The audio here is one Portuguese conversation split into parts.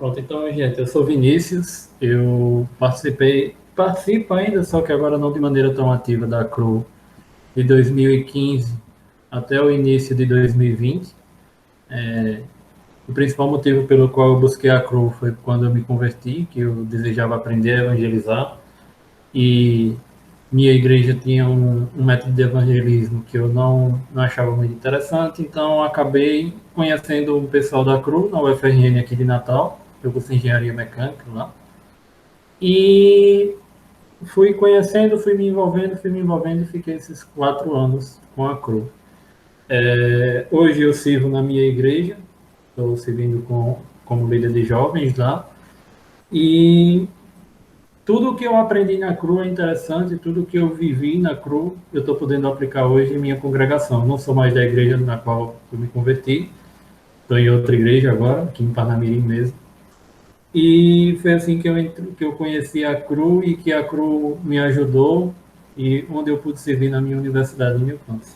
Pronto, então, gente, eu sou Vinícius, eu participo ainda, só que agora não de maneira tão ativa da CRU de 2015 até o início de 2020. O principal motivo pelo qual eu busquei a CRU foi quando eu me converti, que eu desejava aprender a evangelizar, e minha igreja tinha um método de evangelismo que eu não achava muito interessante, então acabei conhecendo o pessoal da CRU na UFRN aqui de Natal, eu curso engenharia mecânica lá, e fui conhecendo, fui me envolvendo e fiquei esses 4 anos com a CRU. Hoje eu sirvo na minha igreja, estou servindo como líder de jovens lá, e tudo que eu aprendi na CRU é interessante, tudo que eu vivi na CRU eu estou podendo aplicar hoje em minha congregação. Eu não sou mais da igreja na qual eu me converti, estou em outra igreja agora, aqui em Parnamirim mesmo. E foi assim que eu conheci a CRU e que a CRU me ajudou e onde eu pude servir na minha universidade, no meu campus.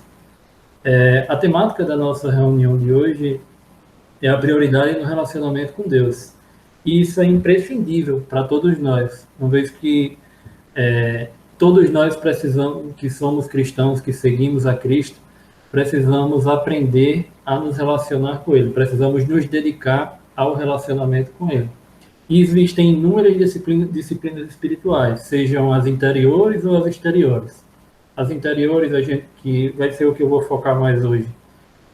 A temática da nossa reunião de hoje é a prioridade no relacionamento com Deus. E isso é imprescindível para todos nós, uma vez que todos nós precisamos, que somos cristãos, que seguimos a Cristo, precisamos aprender a nos relacionar com Ele, precisamos nos dedicar ao relacionamento com Ele. E existem inúmeras disciplinas espirituais, sejam as interiores ou as exteriores. As interiores, que vai ser o que eu vou focar mais hoje.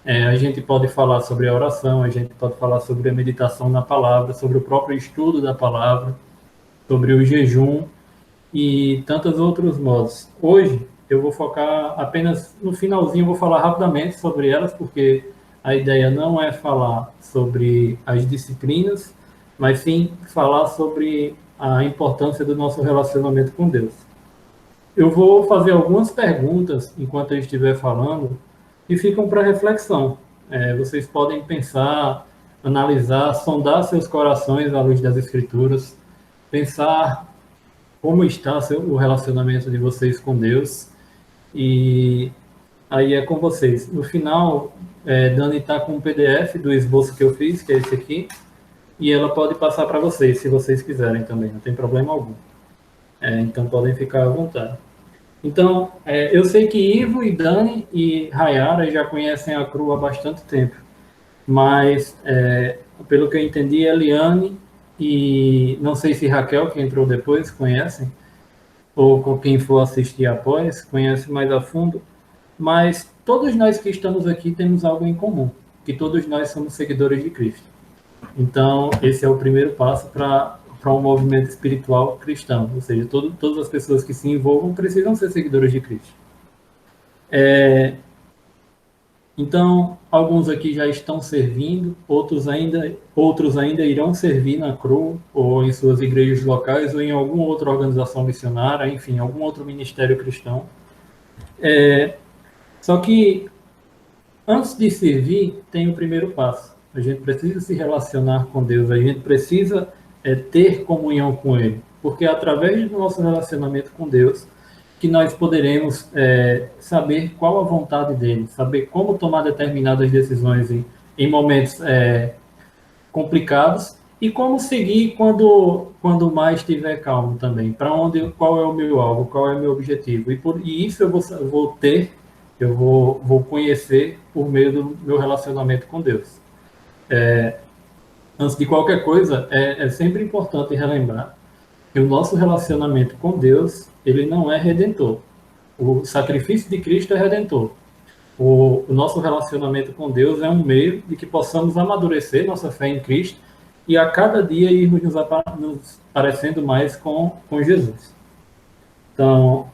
A gente pode falar sobre a oração, a gente pode falar sobre a meditação na palavra, sobre o próprio estudo da palavra, sobre o jejum e tantos outros modos. Hoje eu vou focar apenas no finalzinho, vou falar rapidamente sobre elas, porque a ideia não é falar sobre as disciplinas, mas sim falar sobre a importância do nosso relacionamento com Deus. Eu vou fazer algumas perguntas enquanto eu estiver falando que ficam para reflexão. Vocês podem pensar, analisar, sondar seus corações à luz das Escrituras, pensar como está o relacionamento de vocês com Deus e aí é com vocês. No final, Dani está com um PDF do esboço que eu fiz, que é esse aqui, e ela pode passar para vocês, se vocês quiserem também, não tem problema algum. Então podem ficar à vontade. Então, eu sei que Ivo e Dani e Rayara já conhecem a CRU há bastante tempo, mas, pelo que eu entendi, Eliane e não sei se Raquel, que entrou depois, conhecem, ou com quem for assistir após, conhece mais a fundo, mas todos nós que estamos aqui temos algo em comum, que todos nós somos seguidores de Cristo. Então, esse é o primeiro passo para um movimento espiritual cristão, ou seja, todas as pessoas que se envolvam precisam ser seguidores de Cristo. Então, alguns aqui já estão servindo, outros ainda irão servir na CRU, ou em suas igrejas locais, ou em alguma outra organização missionária, enfim, algum outro ministério cristão. Só que, antes de servir, tem o primeiro passo. A gente precisa se relacionar com Deus, a gente precisa ter comunhão com Ele, porque é através do nosso relacionamento com Deus que nós poderemos saber qual a vontade dele, saber como tomar determinadas decisões em momentos complicados e como seguir quando mais estiver calmo também, qual é o meu alvo, qual é o meu objetivo. E isso eu vou conhecer por meio do meu relacionamento com Deus. Antes de qualquer coisa, é sempre importante relembrar que o nosso relacionamento com Deus, ele não é redentor. O sacrifício de Cristo é redentor. O nosso relacionamento com Deus é um meio de que possamos amadurecer nossa fé em Cristo e a cada dia irmos nos parecendo mais com Jesus. Então,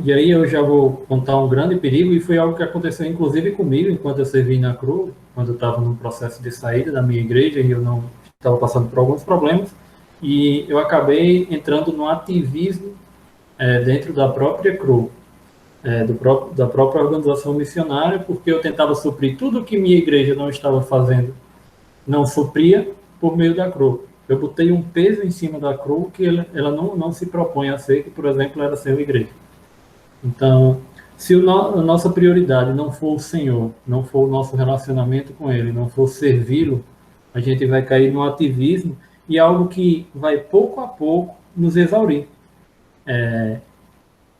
e aí eu já vou contar um grande perigo, e foi algo que aconteceu inclusive comigo enquanto eu servi na CRU, quando eu estava no processo de saída da minha igreja e eu não estava passando por alguns problemas, e eu acabei entrando no ativismo dentro da própria CRU, da própria organização missionária, porque eu tentava suprir tudo que minha igreja não estava fazendo, não supria por meio da CRU. Eu botei um peso em cima da CRU que ela não se propõe a ser, que, por exemplo, era ser uma igreja. Então, Se a nossa prioridade não for o Senhor, não for o nosso relacionamento com Ele, não for servi-lo, a gente vai cair no ativismo e algo que vai pouco a pouco nos exaurir.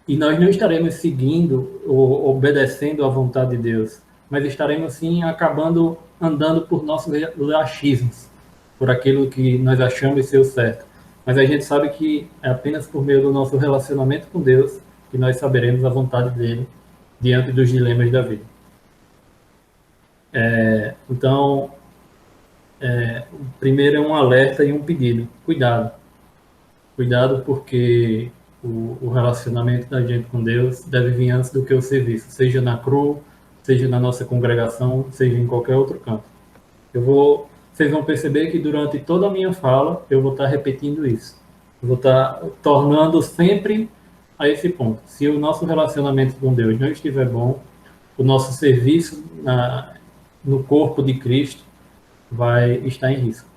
E nós não estaremos seguindo ou obedecendo à vontade de Deus, mas estaremos sim acabando andando por nossos achismos, por aquilo que nós achamos ser o certo. Mas a gente sabe que é apenas por meio do nosso relacionamento com Deus que nós saberemos a vontade dele diante dos dilemas da vida. Então, o primeiro é um alerta e um pedido. Cuidado. Cuidado porque o relacionamento da gente com Deus deve vir antes do que o serviço, seja na CRU, seja na nossa congregação, seja em qualquer outro canto. Vocês vão perceber que durante toda a minha fala eu vou estar repetindo isso. Eu vou estar tornando sempre a esse ponto. Se o nosso relacionamento com Deus não estiver bom, o nosso serviço no corpo de Cristo vai estar em risco.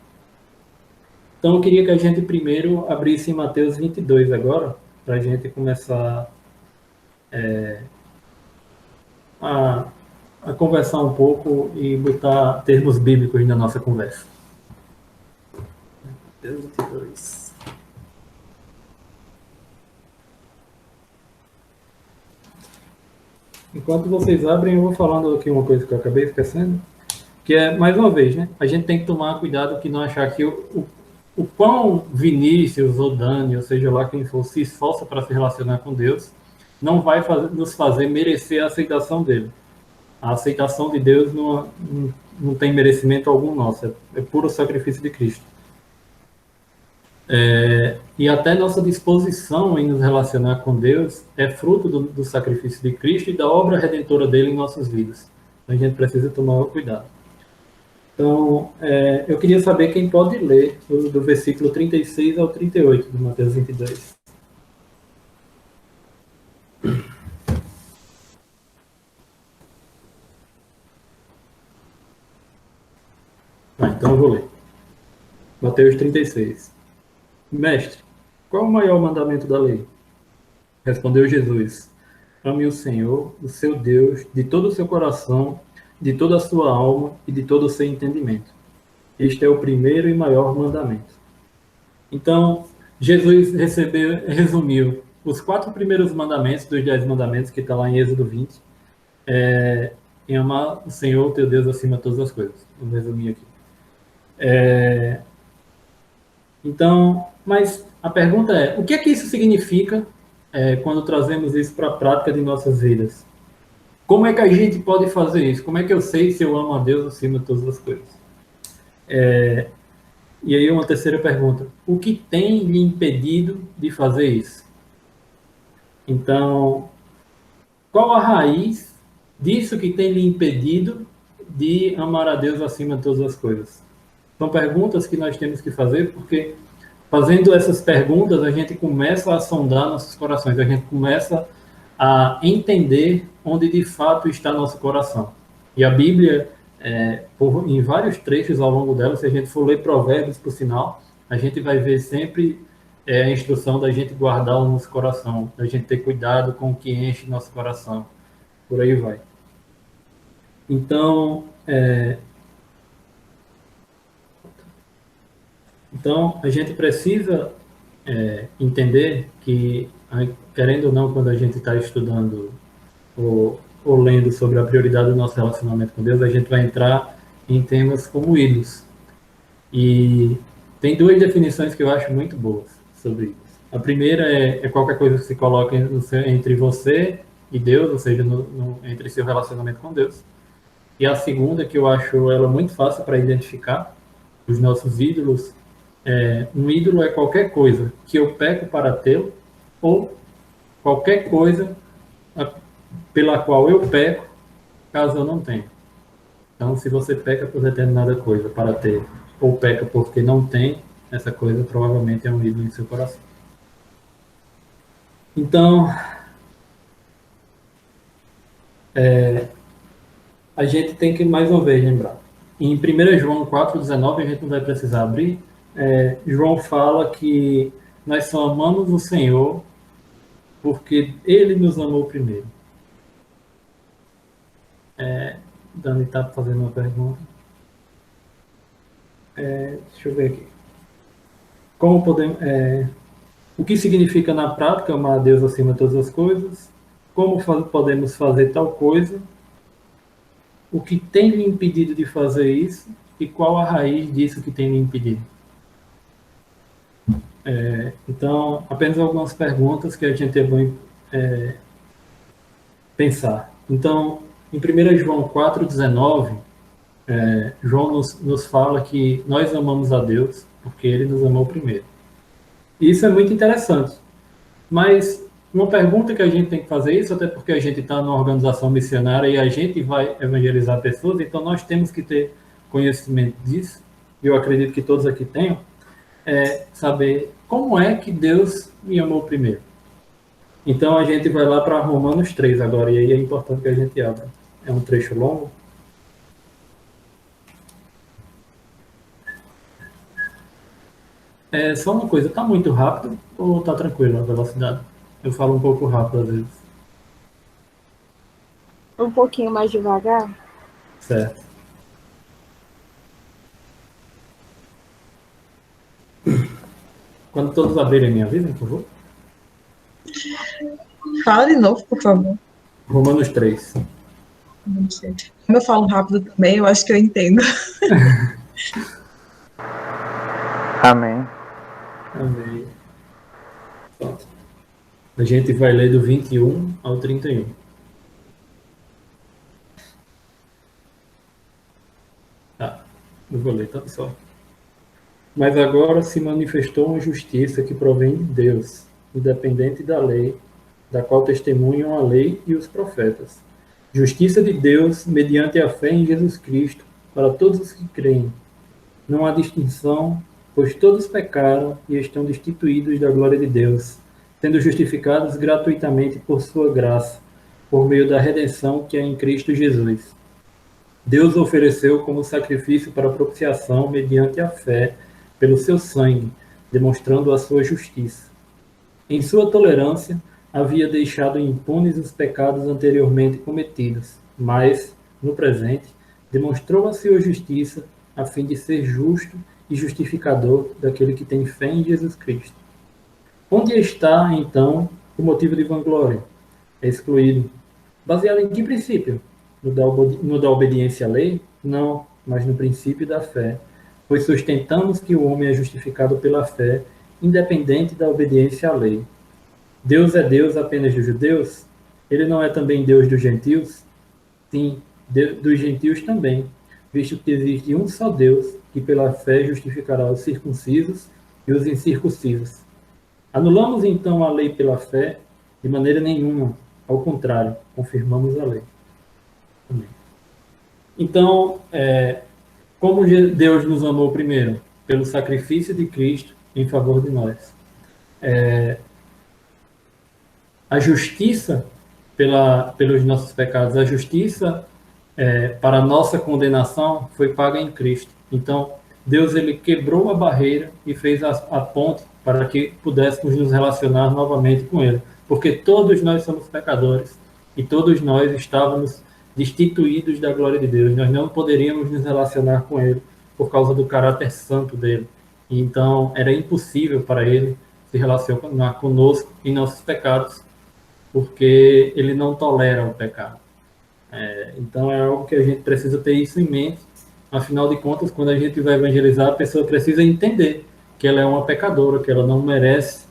Então, eu queria que a gente primeiro abrisse em Mateus 22 agora, para a gente começar a conversar um pouco e botar termos bíblicos na nossa conversa. Mateus 22. Enquanto vocês abrem, eu vou falando aqui uma coisa que eu acabei esquecendo, que é, mais uma vez, né? A gente tem que tomar cuidado que não achar que o quão Vinícius ou Dani, ou seja lá quem for, se esforça para se relacionar com Deus, não vai nos fazer merecer a aceitação dele. A aceitação de Deus não tem merecimento algum nosso, é puro sacrifício de Cristo. E até nossa disposição em nos relacionar com Deus é fruto do sacrifício de Cristo e da obra redentora dele em nossas vidas. Então, a gente precisa tomar cuidado. Então, eu queria saber quem pode ler do versículo 36 ao 38 de Mateus 22. Então eu vou ler. Mateus 36. Mestre, qual é o maior mandamento da lei? Respondeu Jesus: ame o Senhor, o seu Deus, de todo o seu coração, de toda a sua alma e de todo o seu entendimento. Este é o primeiro e maior mandamento. Então, Jesus resumiu os 4 primeiros mandamentos dos 10 mandamentos, que está lá em Êxodo 20, em amar o Senhor, teu Deus, acima de todas as coisas. Vou resumir aqui. Então, mas a pergunta é, o que é que isso significa quando trazemos isso para a prática de nossas vidas? Como é que a gente pode fazer isso? Como é que eu sei se eu amo a Deus acima de todas as coisas? E aí uma terceira pergunta, o que tem lhe impedido de fazer isso? Então, qual a raiz disso que tem lhe impedido de amar a Deus acima de todas as coisas? São perguntas que nós temos que fazer, porque fazendo essas perguntas, a gente começa a sondar nossos corações, a gente começa a entender onde de fato está nosso coração. E a Bíblia, em vários trechos ao longo dela, se a gente for ler Provérbios, por sinal, a gente vai ver sempre a instrução da gente guardar o nosso coração, da gente ter cuidado com o que enche nosso coração. Por aí vai. Então, a gente precisa entender que, querendo ou não, quando a gente está estudando ou lendo sobre a prioridade do nosso relacionamento com Deus, a gente vai entrar em temas como ídolos. E tem 2 definições que eu acho muito boas sobre isso. A primeira é qualquer coisa que se coloca entre você e Deus, ou seja, entre seu relacionamento com Deus. E a segunda, que eu acho ela muito fácil para identificar, os nossos ídolos, um ídolo é qualquer coisa que eu peco para tê-lo, ou qualquer coisa pela qual eu peco, caso eu não tenha. Então, se você peca por determinada coisa para ter, ou peca porque não tem, essa coisa provavelmente é um ídolo em seu coração. Então, a gente tem que, mais uma vez, lembrar. Em 1 João 4,19, a gente não vai precisar abrir, João fala que nós só amamos o Senhor porque Ele nos amou primeiro. Dani está fazendo uma pergunta. Deixa eu ver aqui. Como podemos, o que significa na prática amar a Deus acima de todas as coisas? Como podemos fazer tal coisa? O que tem lhe impedido de fazer isso? E qual a raiz disso que tem lhe impedido? Então, apenas algumas perguntas que a gente é bom pensar. Então, em 1 João 4,19, João nos fala que nós amamos a Deus porque ele nos amou primeiro. E isso é muito interessante. Mas uma pergunta que a gente tem que fazer isso, até porque a gente está numa organização missionária e a gente vai evangelizar pessoas, então nós temos que ter conhecimento disso, e eu acredito que todos aqui tenham, saber como é que Deus me amou primeiro. Então a gente vai lá para Romanos 3 agora, e aí é importante que a gente abra. É um trecho longo. Só uma coisa, tá muito rápido ou tá tranquilo a velocidade? Eu falo um pouco rápido às vezes. Um pouquinho mais devagar? Certo. Quando todos abrirem, me avisem, por favor. Fala de novo, por favor. Romanos 3. Não sei. Como eu falo rápido também, eu acho que eu entendo. Amém. Amém. Pronto. A gente vai ler do 21 ao 31. Tá, eu vou ler, tá, pessoal? Mas agora se manifestou uma justiça que provém de Deus, independente da lei, da qual testemunham a lei e os profetas. Justiça de Deus mediante a fé em Jesus Cristo, para todos os que creem. Não há distinção, pois todos pecaram e estão destituídos da glória de Deus, sendo justificados gratuitamente por sua graça, por meio da redenção que é em Cristo Jesus. Deus ofereceu como sacrifício para propiciação mediante a fé, pelo seu sangue, demonstrando a sua justiça. Em sua tolerância, havia deixado impunes os pecados anteriormente cometidos, mas, no presente, demonstrou a sua justiça a fim de ser justo e justificador daquele que tem fé em Jesus Cristo. Onde está, então, o motivo de vanglória? É excluído. Baseado em que princípio? No da obediência à lei? Não, mas no princípio da fé. Pois sustentamos que o homem é justificado pela fé, independente da obediência à lei. Deus é Deus apenas dos judeus? Ele não é também Deus dos gentios? Sim, dos gentios também, visto que existe um só Deus, que pela fé justificará os circuncisos e os incircuncisos. Anulamos então a lei pela fé? De maneira nenhuma. Ao contrário, confirmamos a lei. Amém. Então, como Deus nos amou primeiro? Pelo sacrifício de Cristo em favor de nós. A justiça pelos nossos pecados, a justiça para a nossa condenação foi paga em Cristo. Então, Deus ele quebrou a barreira e fez a ponte para que pudéssemos nos relacionar novamente com Ele. Porque todos nós somos pecadores e todos nós estávamos destituídos da glória de Deus. Nós não poderíamos nos relacionar com Ele por causa do caráter santo dele. E então, era impossível para Ele se relacionar conosco em nossos pecados, porque Ele não tolera o pecado. Então é algo que a gente precisa ter isso em mente. Afinal de contas, quando a gente vai evangelizar, a pessoa precisa entender que ela é uma pecadora, que ela não merece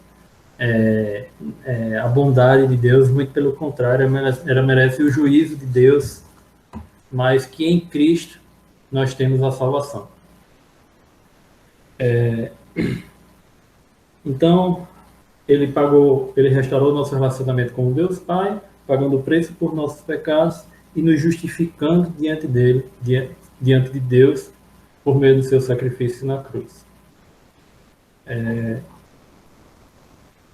a bondade de Deus, muito pelo contrário, ela merece o juízo de Deus, mas que em Cristo nós temos a salvação. Então, ele restaurou nosso relacionamento com Deus Pai, pagando o preço por nossos pecados e nos justificando diante dele, diante de Deus, por meio do seu sacrifício na cruz.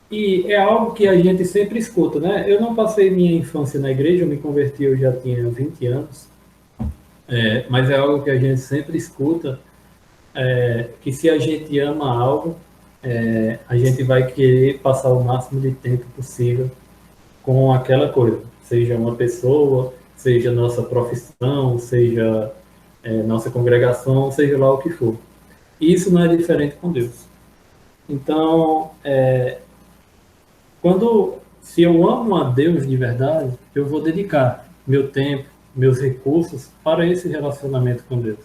E é algo que a gente sempre escuta, né? Eu não passei minha infância na igreja, eu me converti, eu já tinha 20 anos, mas é algo que a gente sempre escuta, que se a gente ama algo, a gente vai querer passar o máximo de tempo possível com aquela coisa, seja uma pessoa, seja nossa profissão, seja nossa congregação, seja lá o que for. Isso não é diferente com Deus. Então, se eu amo a Deus de verdade, eu vou dedicar meu tempo, meus recursos para esse relacionamento com Deus.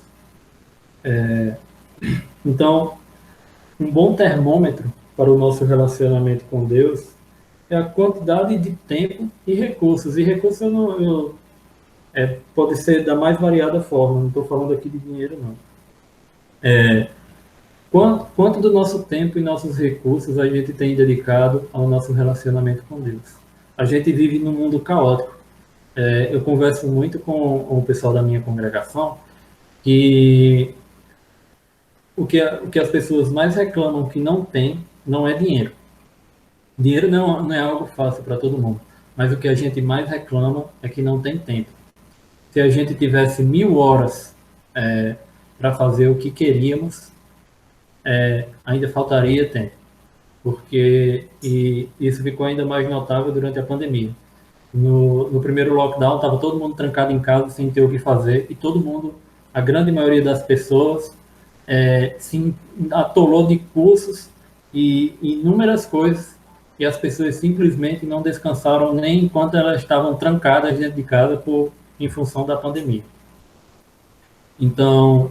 Então, um bom termômetro para o nosso relacionamento com Deus é a quantidade de tempo e recursos. E recursos pode ser da mais variada forma, não estou falando aqui de dinheiro, não. Quanto do nosso tempo e nossos recursos a gente tem dedicado ao nosso relacionamento com Deus? A gente vive num mundo caótico. Eu converso muito com o pessoal da minha congregação que o que as pessoas mais reclamam que não tem não é dinheiro. Dinheiro não é algo fácil para todo mundo, mas o que a gente mais reclama é que não tem tempo. Se a gente tivesse 1000 horas para fazer o que queríamos, ainda faltaria tempo, porque isso ficou ainda mais notável durante a pandemia. No primeiro lockdown, estava todo mundo trancado em casa sem ter o que fazer, e todo mundo, a grande maioria das pessoas, se atolou de cursos e inúmeras coisas, e as pessoas simplesmente não descansaram nem enquanto elas estavam trancadas dentro de casa em função da pandemia. Então,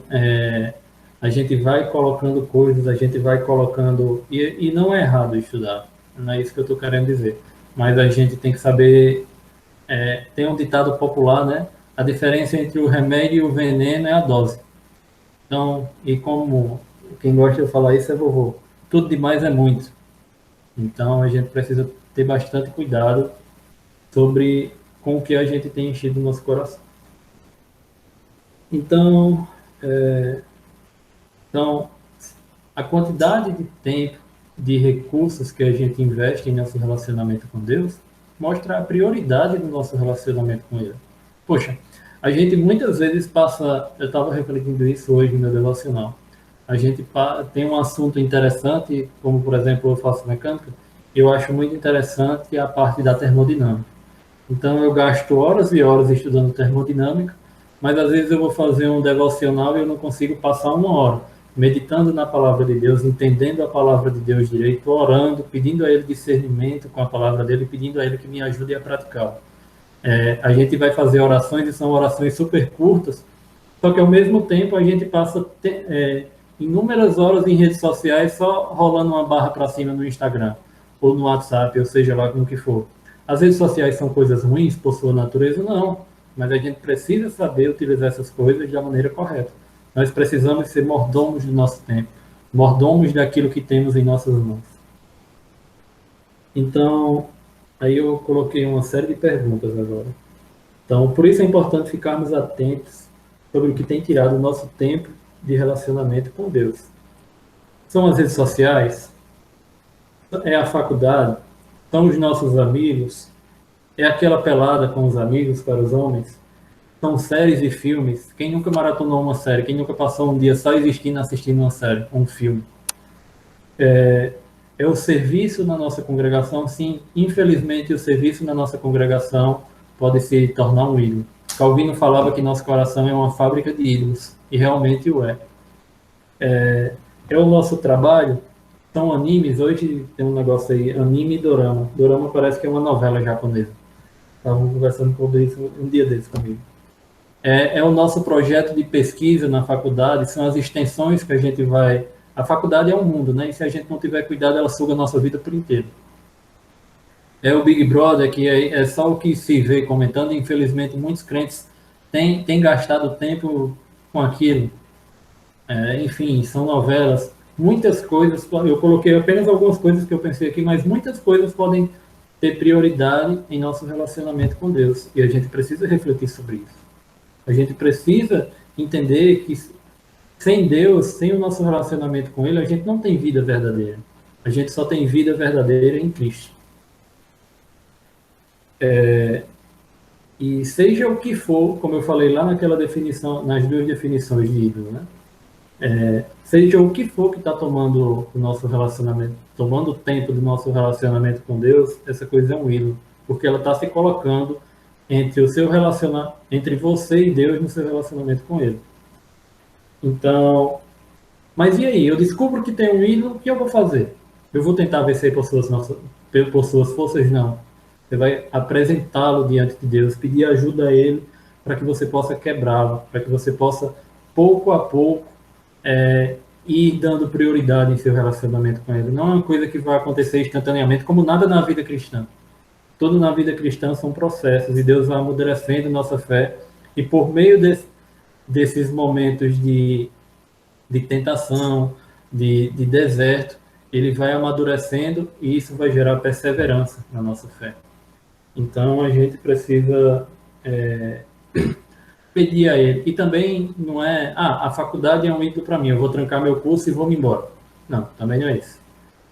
a gente vai colocando coisas, a gente vai colocando... E não é errado estudar, não é isso que eu estou querendo dizer. Mas a gente tem que saber... tem um ditado popular, né? A diferença entre o remédio e o veneno é a dose. Então, e como quem gosta de falar isso é vovô, tudo demais é muito. Então, a gente precisa ter bastante cuidado com o que a gente tem enchido no nosso coração. Então, a quantidade de tempo, de recursos que a gente investe em nosso relacionamento com Deus, mostra a prioridade do nosso relacionamento com Ele. Poxa, a gente muitas vezes passa... Eu estava refletindo isso hoje no meu devocional. A gente tem um assunto interessante, como, por exemplo, eu faço mecânica, eu acho muito interessante a parte da termodinâmica. Então, eu gasto horas e horas estudando termodinâmica, mas às vezes eu vou fazer um devocional e eu não consigo passar 1 hora meditando na palavra de Deus, entendendo a palavra de Deus direito, orando, pedindo a Ele discernimento com a palavra dele, pedindo a Ele que me ajude a praticar. A gente vai fazer orações e são orações super curtas, só que ao mesmo tempo a gente passa inúmeras horas em redes sociais só rolando uma barra para cima no Instagram, ou no WhatsApp, ou seja lá como que for. As redes sociais são coisas ruins por sua natureza? Não, mas a gente precisa saber utilizar essas coisas da maneira correta. Nós precisamos ser mordomos do nosso tempo, mordomos daquilo que temos em nossas mãos. Então, aí eu coloquei uma série de perguntas agora. Então, por isso é importante ficarmos atentos sobre o que tem tirado o nosso tempo de relacionamento com Deus. São as redes sociais? É a faculdade? São os nossos amigos? É aquela pelada com os amigos para os homens? São séries e filmes? Quem nunca maratonou uma série? Quem nunca passou um dia só assistindo uma série, um filme? É o serviço na nossa congregação? Sim, infelizmente o serviço na nossa congregação pode se tornar um ídolo. Calvino falava que nosso coração é uma fábrica de ídolos, e realmente o é. É o nosso trabalho? São animes? Hoje tem um negócio aí, anime e dorama. Dorama parece que é uma novela japonesa. Estavam conversando sobre isso um dia desses comigo. É o nosso projeto de pesquisa na faculdade, são as extensões que a gente vai... A faculdade é um mundo, né? E se a gente não tiver cuidado, ela suga a nossa vida por inteiro. É o Big Brother, que é só o que se vê comentando, e infelizmente muitos crentes têm gastado tempo com aquilo. Enfim, são novelas, muitas coisas, eu coloquei apenas algumas coisas que eu pensei aqui, mas muitas coisas podem ter prioridade em nosso relacionamento com Deus, e a gente precisa refletir sobre isso. A gente precisa entender que sem Deus, sem o nosso relacionamento com Ele, a gente não tem vida verdadeira. A gente só tem vida verdadeira em Cristo. E seja o que for, como eu falei lá naquela definição, nas 2 definições de ídolo, né? Seja o que for que está tomando o nosso relacionamento, tomando o tempo do nosso relacionamento com Deus, essa coisa é um ídolo, porque ela está se colocando entre entre você e Deus no seu relacionamento com Ele. Então, mas e aí? Eu descubro que tem um ídolo, o que eu vou fazer? Eu vou tentar vencer por suas forças? Não. Você vai apresentá-lo diante de Deus, pedir ajuda a Ele para que você possa quebrá-lo, para que você possa, pouco a pouco, ir dando prioridade em seu relacionamento com Ele. Não é uma coisa que vai acontecer instantaneamente, como nada na vida cristã. Tudo na vida cristã são processos, e Deus vai amadurecendo nossa fé, e por meio desses momentos de tentação, de deserto, ele vai amadurecendo, e isso vai gerar perseverança na nossa fé. Então a gente precisa pedir a ele. E também não é, a faculdade é um ídolo para mim, eu vou trancar meu curso e vou me embora. Não, também não é isso.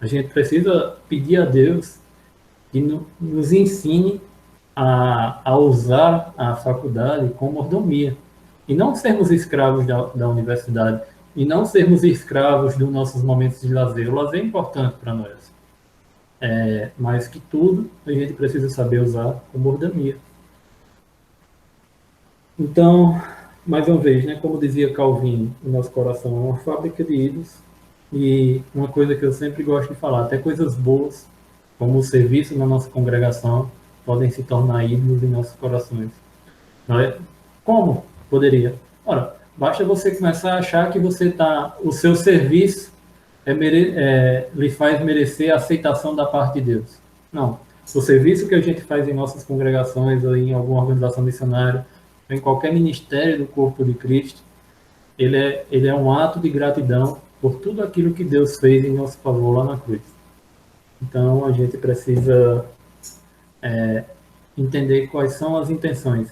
A gente precisa pedir a Deus que nos ensine a usar a faculdade com mordomia. E não sermos escravos da universidade. E não sermos escravos dos nossos momentos de lazer. O lazer é importante para nós. Mas que tudo a gente precisa saber usar com mordomia. Então, mais uma vez, né, como dizia Calvino, o nosso coração é uma fábrica de ídolos. E uma coisa que eu sempre gosto de falar, até coisas boas, como o serviço na nossa congregação, podem se tornar ídolos em nossos corações. Como poderia? Ora, basta você começar a achar que o seu serviço lhe faz merecer a aceitação da parte de Deus. Não. O serviço que a gente faz em nossas congregações, ou em alguma organização missionária, ou em qualquer ministério do corpo de Cristo, ele é um ato de gratidão por tudo aquilo que Deus fez em nosso favor lá na cruz. Então, a gente precisa entender quais são as intenções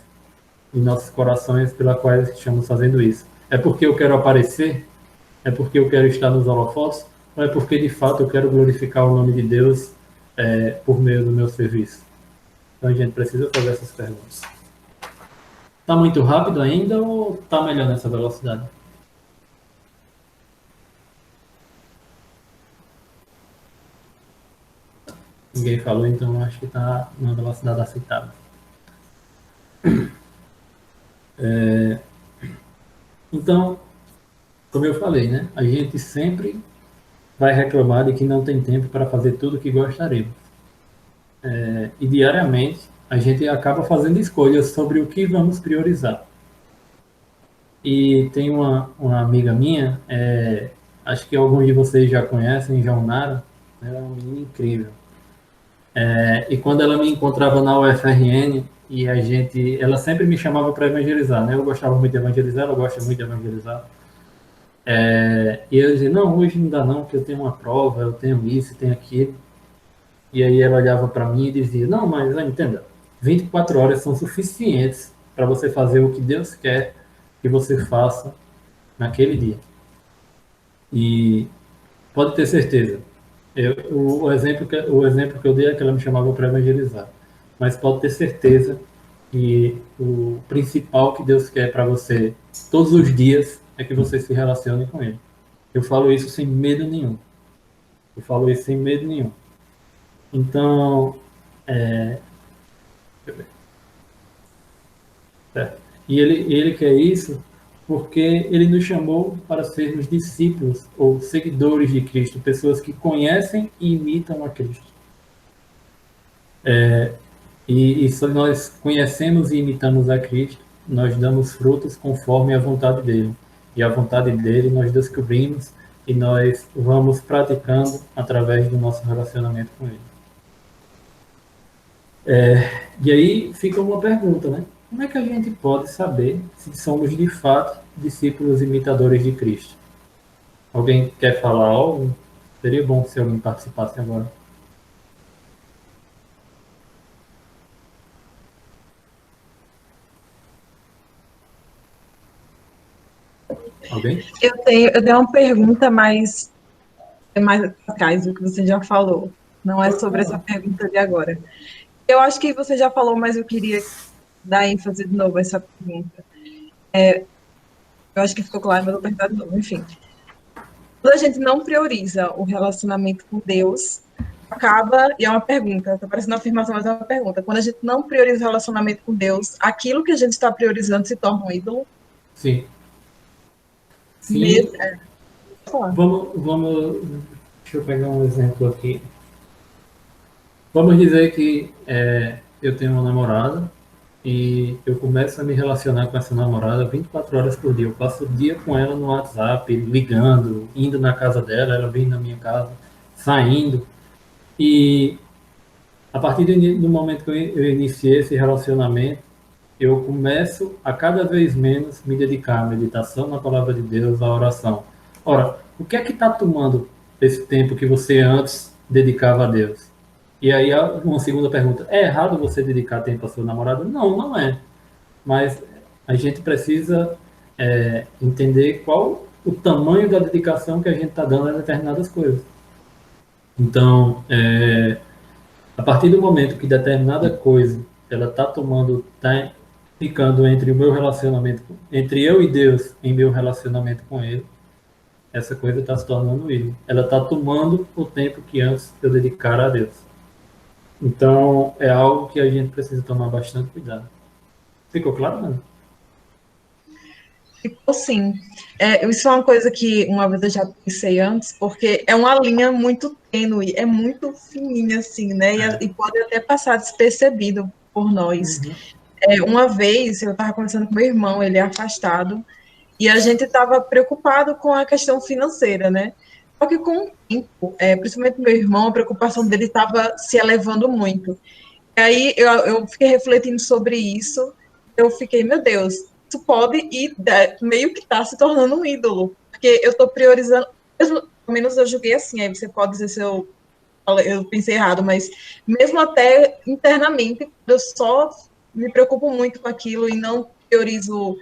em nossos corações pelas quais estamos fazendo isso. É porque eu quero aparecer? É porque eu quero estar nos holofotes? Ou é porque, de fato, eu quero glorificar o nome de Deus por meio do meu serviço? Então, a gente precisa fazer essas perguntas. Está muito rápido ainda ou está melhor nessa velocidade? Ninguém falou, então acho que está numa velocidade aceitável. Então, como eu falei, né? A gente sempre vai reclamar de que não tem tempo para fazer tudo o que gostaríamos. E diariamente a gente acaba fazendo escolhas sobre o que vamos priorizar. E tem uma amiga minha, acho que alguns de vocês já conhecem, Jaunara, ela é uma menina incrível. E quando ela me encontrava na UFRN, ela sempre me chamava para evangelizar, né? Eu gostava muito de evangelizar, ela gosta muito de evangelizar. E eu dizia, não, hoje não dá não, porque eu tenho uma prova, eu tenho isso, tenho aquilo. E aí ela olhava para mim e dizia, não, mas entenda, 24 horas são suficientes para você fazer o que Deus quer que você faça naquele dia. E pode ter certeza, o exemplo que eu dei é que ela me chamava para evangelizar, mas pode ter certeza que o principal que Deus quer para você todos os dias é que você se relacione com Ele. Eu falo isso sem medo nenhum. Então, e ele quer isso porque ele nos chamou para sermos discípulos ou seguidores de Cristo, pessoas que conhecem e imitam a Cristo. E se nós conhecemos e imitamos a Cristo, nós damos frutos conforme a vontade dele. E a vontade dele nós descobrimos e nós vamos praticando através do nosso relacionamento com ele. E aí fica uma pergunta, né? Como é que a gente pode saber se somos de fato discípulos imitadores de Cristo? Alguém quer falar algo? Seria bom se alguém participasse agora. Alguém? Eu tenho uma pergunta mais atrás do que você já falou. Não é sobre essa pergunta de agora. Eu acho que você já falou, mas eu queria dar ênfase de novo a essa pergunta. Eu acho que ficou claro, mas eu vou perguntar de novo. Enfim, quando a gente não prioriza o relacionamento com Deus, acaba, e é uma pergunta, está parecendo uma afirmação, mas é uma pergunta. Quando a gente não prioriza o relacionamento com Deus, aquilo que a gente está priorizando se torna um ídolo? Sim. Sim, Mesmo, falar. vamos, deixa eu pegar um exemplo aqui. Vamos dizer que eu tenho uma namorada e eu começo a me relacionar com essa namorada 24 horas por dia. Eu passo o dia com ela no WhatsApp, ligando, indo na casa dela, ela vem na minha casa, saindo. E a partir do momento que eu iniciei esse relacionamento, eu começo a cada vez menos me dedicar à meditação na palavra de Deus, à oração. Ora, o que é que está tomando esse tempo que você antes dedicava a Deus? E aí uma segunda pergunta, é errado você dedicar tempo à sua namorada? Não, não é. Mas a gente precisa entender qual o tamanho da dedicação que a gente está dando a determinadas coisas. Então, a partir do momento que determinada coisa ela está tomando, está ficando entre o meu relacionamento, entre eu e Deus, em meu relacionamento com Ele, essa coisa está se tornando ídolo. Ela está tomando o tempo que antes eu dedicara a Deus. Então, é algo que a gente precisa tomar bastante cuidado. Ficou claro, Ana? Ficou sim. Isso é uma coisa que uma vez eu já pensei antes, porque é uma linha muito tênue, é muito fininha, assim, né? E pode até passar despercebido por nós. Uhum. Uma vez eu estava conversando com meu irmão, ele é afastado, e a gente estava preocupado com a questão financeira, né? Só que com o tempo, principalmente meu irmão, a preocupação dele estava se elevando muito. E aí eu fiquei refletindo sobre isso, eu fiquei, meu Deus, isso pode ir, meio que está se tornando um ídolo, porque eu estou priorizando, mesmo, pelo menos eu julguei assim, aí você pode dizer se eu pensei errado, mas mesmo até internamente, eu só me preocupo muito com aquilo e não priorizo,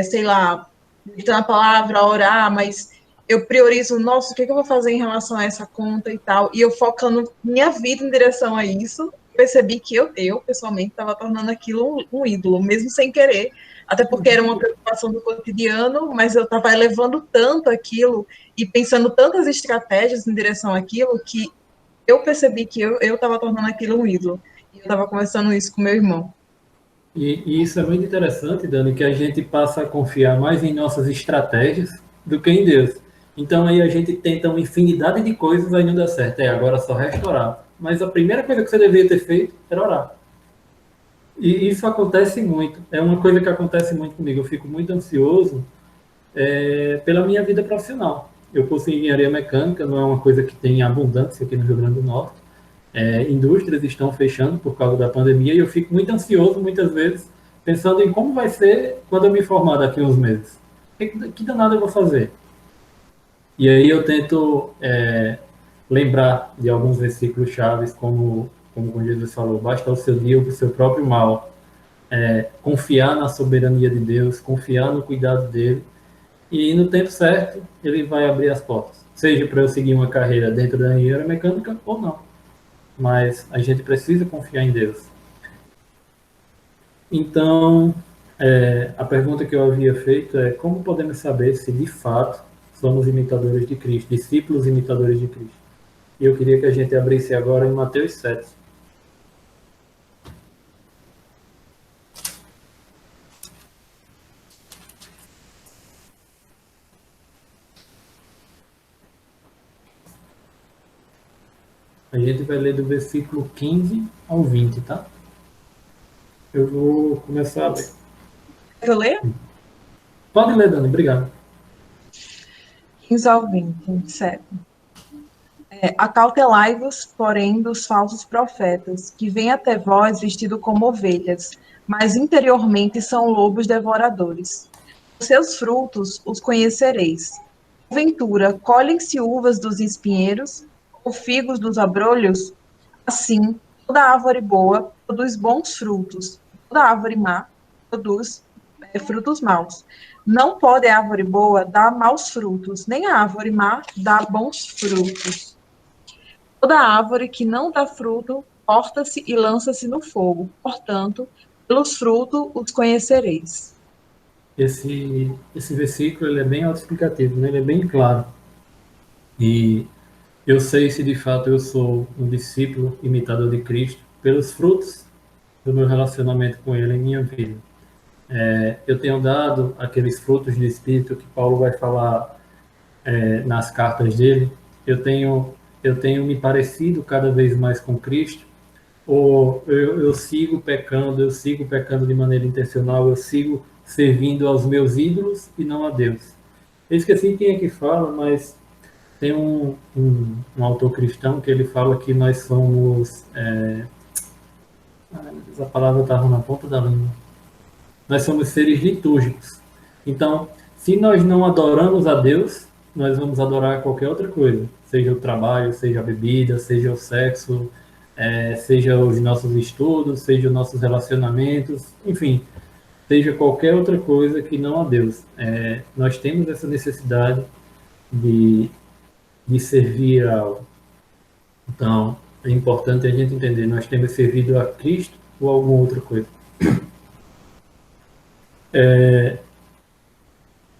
sei lá, meditar na palavra, orar, mas eu priorizo, nossa, o que eu vou fazer em relação a essa conta e tal, e eu focando minha vida em direção a isso, percebi que eu pessoalmente, estava tornando aquilo um ídolo, mesmo sem querer, até porque era uma preocupação do cotidiano, mas eu estava elevando tanto aquilo e pensando tantas estratégias em direção àquilo que eu percebi que eu estava tornando aquilo um ídolo. E eu estava conversando isso com meu irmão. E isso é muito interessante, Dani, que a gente passa a confiar mais em nossas estratégias do que em Deus. Então aí a gente tenta uma infinidade de coisas e não dá certo. Agora só resta orar. Mas a primeira coisa que você deveria ter feito era orar. E isso acontece muito. É uma coisa que acontece muito comigo. Eu fico muito ansioso pela minha vida profissional. Eu curso em engenharia mecânica, não é uma coisa que tem abundância aqui no Rio Grande do Norte. Indústrias estão fechando por causa da pandemia e eu fico muito ansioso, muitas vezes, pensando em como vai ser quando eu me formar daqui a uns meses. Que danado eu vou fazer? E aí eu tento lembrar de alguns versículos chaves, como Jesus falou, basta o seu dia o seu próprio mal. Confiar na soberania de Deus, confiar no cuidado dele, e no tempo certo ele vai abrir as portas. Seja para eu seguir uma carreira dentro da engenharia mecânica ou não. Mas a gente precisa confiar em Deus. Então, a pergunta que eu havia feito é como podemos saber se de fato somos imitadores de Cristo, discípulos imitadores de Cristo? E eu queria que a gente abrisse agora em Mateus 7. A gente vai ler do versículo 15 ao 20, tá? Eu vou começar a ler. Quer eu ler? Pode ler, Dani, obrigado. 15 ao 20, 27. Acautelai-vos, porém, dos falsos profetas, que vêm até vós vestidos como ovelhas, mas interiormente são lobos devoradores. Os seus frutos os conhecereis. Porventura, colhem-se uvas dos espinheiros, ou figos dos abrolhos? Assim, toda árvore boa produz bons frutos, toda árvore má produz frutos maus. Não pode a árvore boa dar maus frutos, nem a árvore má dar bons frutos. Toda árvore que não dá fruto, corta-se e lança-se no fogo. Portanto, pelos frutos os conhecereis. Esse versículo ele é bem autoexplicativo, né? Ele é bem claro. E Eu sei se de fato eu sou um discípulo imitador de Cristo pelos frutos do meu relacionamento com Ele em minha vida. Eu tenho dado aqueles frutos de Espírito que Paulo vai falar nas cartas dele. Eu tenho, eu tenho me parecido cada vez mais com Cristo, ou eu sigo pecando de maneira intencional, eu sigo servindo aos meus ídolos e não a Deus. Eu esqueci quem é que fala, mas tem um autor cristão que ele fala que nós somos. A palavra estava na ponta da língua. Nós somos seres litúrgicos. Então, se nós não adoramos a Deus, nós vamos adorar qualquer outra coisa. Seja o trabalho, seja a bebida, seja o sexo, seja os nossos estudos, seja os nossos relacionamentos, enfim, seja qualquer outra coisa que não a Deus. Nós temos essa necessidade de, de servir a algo. Então, é importante a gente entender, nós temos servido a Cristo ou a alguma outra coisa.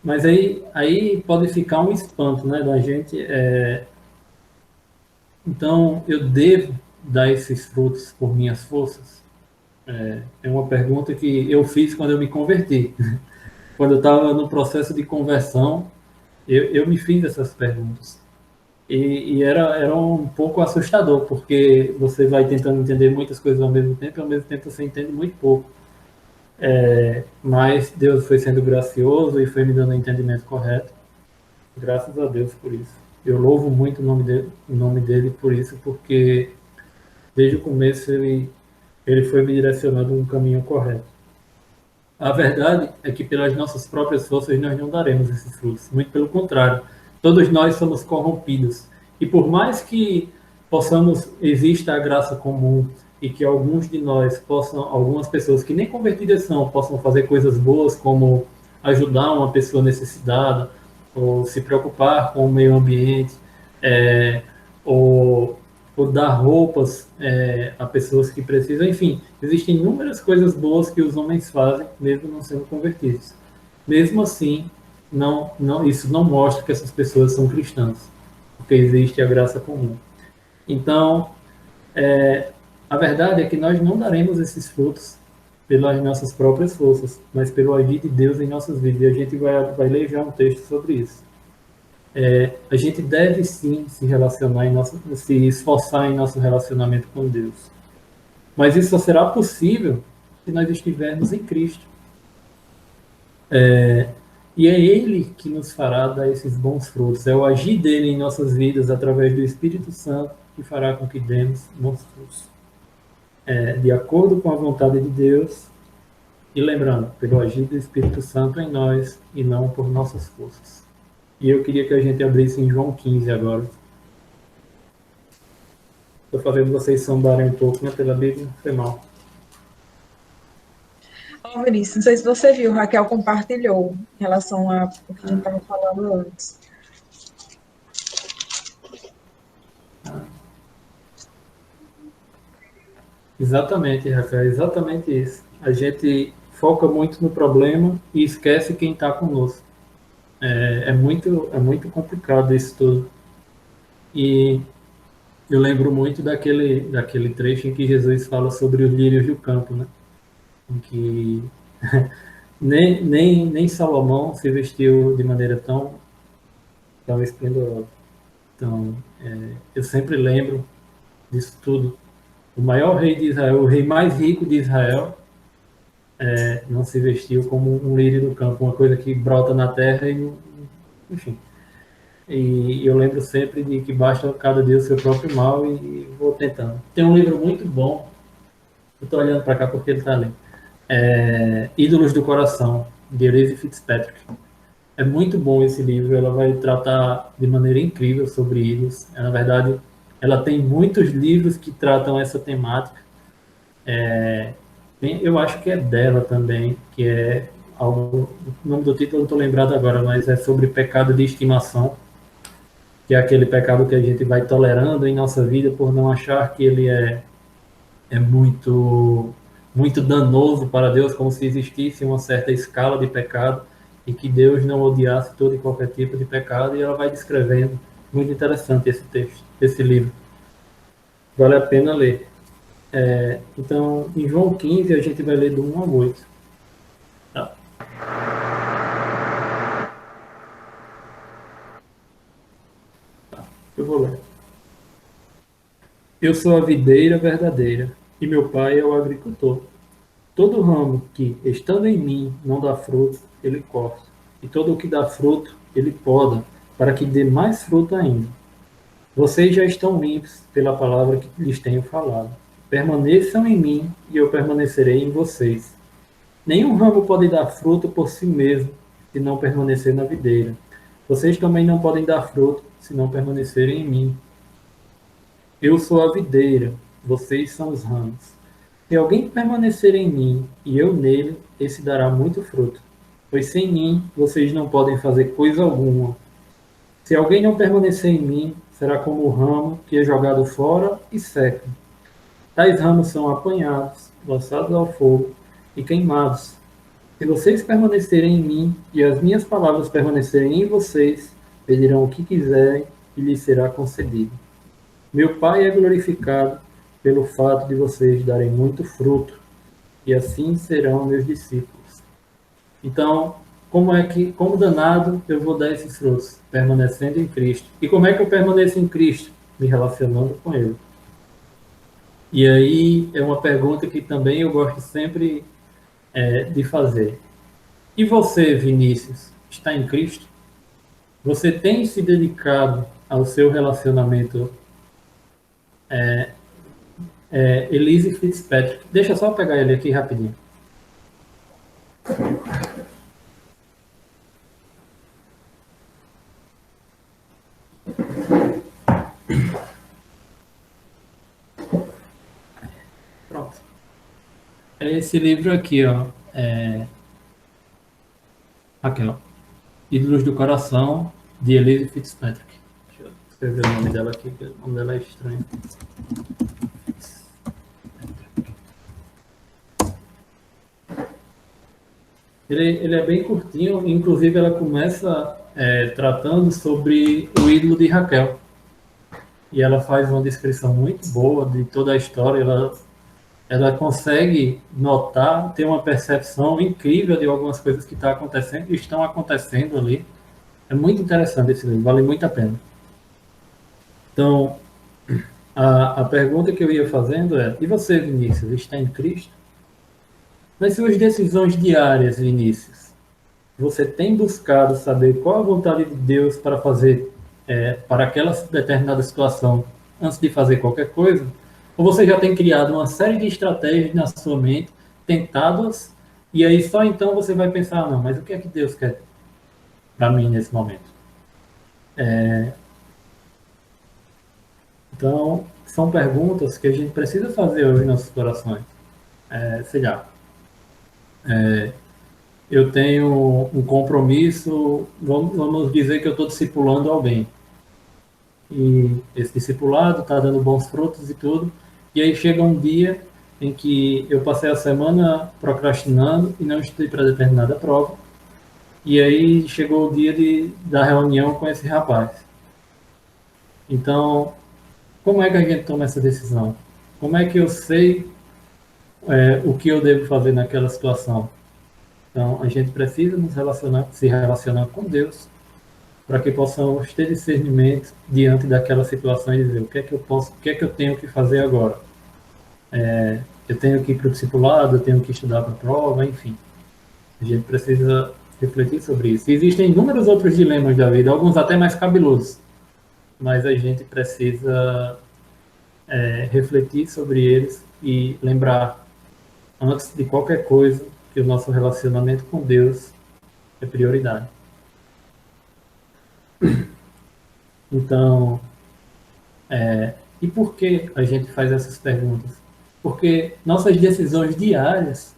Mas aí pode ficar um espanto, né, da gente. Então, eu devo dar esses frutos por minhas forças? É uma pergunta que eu fiz quando eu me converti. Quando eu estava no processo de conversão, eu me fiz essas perguntas. E era um pouco assustador, porque você vai tentando entender muitas coisas ao mesmo tempo, e ao mesmo tempo você entende muito pouco. Mas Deus foi sendo gracioso e foi me dando o entendimento correto. Graças a Deus por isso. Eu louvo muito o nome dele por isso, porque desde o começo ele foi me direcionando um caminho correto. A verdade é que pelas nossas próprias forças nós não daremos esses frutos. Muito pelo contrário. Todos nós somos corrompidos. E por mais que exista a graça comum e que alguns de nós algumas pessoas que nem convertidas são, possam fazer coisas boas como ajudar uma pessoa necessitada, ou se preocupar com o meio ambiente, ou dar roupas a pessoas que precisam. Enfim, existem inúmeras coisas boas que os homens fazem, mesmo não sendo convertidos. Mesmo assim, isso não mostra que essas pessoas são cristãs, porque existe a graça comum. Então, a verdade é que nós não daremos esses frutos pelas nossas próprias forças, mas pelo agir de Deus em nossas vidas. E a gente vai ler já um texto sobre isso. A gente deve sim se relacionar, se esforçar em nosso relacionamento com Deus. Mas isso só será possível se nós estivermos em Cristo. E é Ele que nos fará dar esses bons frutos. É o agir dele em nossas vidas, através do Espírito Santo, que fará com que demos bons frutos. De acordo com a vontade de Deus, e lembrando, pelo agir do Espírito Santo em nós, e não por nossas forças. E eu queria que a gente abrisse em João 15 agora. Estou fazendo vocês sambarem um pouco, né, pela Bíblia, foi mal. Vinícius, não sei se você viu, Raquel compartilhou em relação ao que a gente estava falando antes. Exatamente, Raquel, exatamente isso. A gente foca muito no problema e esquece quem está conosco. É muito complicado isso tudo. E eu lembro muito daquele trecho em que Jesus fala sobre os lírios do campo, né? Em que nem Salomão se vestiu de maneira tão esplendorosa. Então, eu sempre lembro disso tudo. O maior rei de Israel, o rei mais rico de Israel, não se vestiu como um lírio do campo, uma coisa que brota na terra e, enfim. E eu lembro sempre de que basta cada dia o seu próprio mal e vou tentando. Tem um livro muito bom, eu estou olhando para cá porque ele está ali, Ídolos do Coração, de Elise Fitzpatrick. É muito bom esse livro, ela vai tratar de maneira incrível sobre ídolos. Na verdade, ela tem muitos livros que tratam essa temática. Eu acho que é dela também, que é algo, o nome do título eu não estou lembrado agora, mas é sobre pecado de estimação, que é aquele pecado que a gente vai tolerando em nossa vida por não achar que ele é muito danoso para Deus, como se existisse uma certa escala de pecado e que Deus não odiasse todo e qualquer tipo de pecado, e ela vai descrevendo Muito interessante esse texto, esse livro. Vale a pena ler. Então, em João 15, a gente vai ler do 1 ao 8. Tá? Eu vou ler. Eu sou a videira verdadeira, e meu pai é o agricultor. Todo ramo que, estando em mim, não dá fruto, ele corta. E todo o que dá fruto, ele poda, para que dê mais fruto ainda. Vocês já estão limpos pela palavra que lhes tenho falado. Permaneçam em mim, e eu permanecerei em vocês. Nenhum ramo pode dar fruto por si mesmo, se não permanecer na videira. Vocês também não podem dar fruto, se não permanecerem em mim. Eu sou a videira, vocês são os ramos. Se alguém permanecer em mim e eu nele, esse dará muito fruto, pois sem mim vocês não podem fazer coisa alguma. Se alguém não permanecer em mim, será como o ramo que é jogado fora e seca. Tais ramos são apanhados, lançados ao fogo e queimados. Se vocês permanecerem em mim e as minhas palavras permanecerem em vocês, pedirão o que quiserem e lhes será concedido. Meu Pai é glorificado pelo fato de vocês darem muito fruto, e assim serão meus discípulos. Então, como danado eu vou dar esses frutos? Permanecendo em Cristo. E como é que eu permaneço em Cristo? Me relacionando com Ele. E aí é uma pergunta que também eu gosto sempre de fazer. E você, Vinícius, está em Cristo? Você tem se dedicado ao seu relacionamento Elise Fitzpatrick? Deixa eu só pegar ele aqui rapidinho. Pronto. É esse livro aqui, ó. Raquel. Ídolos do Coração, de Elise Fitzpatrick. Deixa eu escrever o nome dela aqui, porque o nome dela é estranho. Ele é bem curtinho, inclusive ela começa tratando sobre o ídolo de Raquel. E ela faz uma descrição muito boa de toda a história. Ela consegue notar, ter uma percepção incrível de algumas coisas que estão acontecendo ali. É muito interessante esse livro, vale muito a pena. Então, a pergunta que eu ia fazendo é: e você, Vinícius, está em Cristo? Nas suas decisões diárias, Vinícius, você tem buscado saber qual a vontade de Deus para fazer para aquela determinada situação antes de fazer qualquer coisa? Ou você já tem criado uma série de estratégias na sua mente, tentadas, e aí só então você vai pensar: não, mas o que é que Deus quer para mim nesse momento? Então, são perguntas que a gente precisa fazer hoje em nossos corações. Sei lá, eu tenho um compromisso, vamos dizer que eu estou discipulando alguém. E esse discipulado está dando bons frutos e tudo. E aí chega um dia em que eu passei a semana procrastinando e não estudei para determinada prova. E aí chegou o dia da reunião com esse rapaz. Então, como é que a gente toma essa decisão? Como é que eu sei o que eu devo fazer naquela situação? Então, a gente precisa se relacionar com Deus para que possamos ter discernimento diante daquela situação e dizer: o que é que eu tenho que fazer agora? Eu tenho que ir para o discipulado, eu tenho que estudar para a prova, enfim. A gente precisa refletir sobre isso. Existem inúmeros outros dilemas da vida, alguns até mais cabeludos, mas a gente precisa refletir sobre eles e lembrar, antes de qualquer coisa, que o nosso relacionamento com Deus é prioridade. Então, e por que a gente faz essas perguntas? Porque nossas decisões diárias,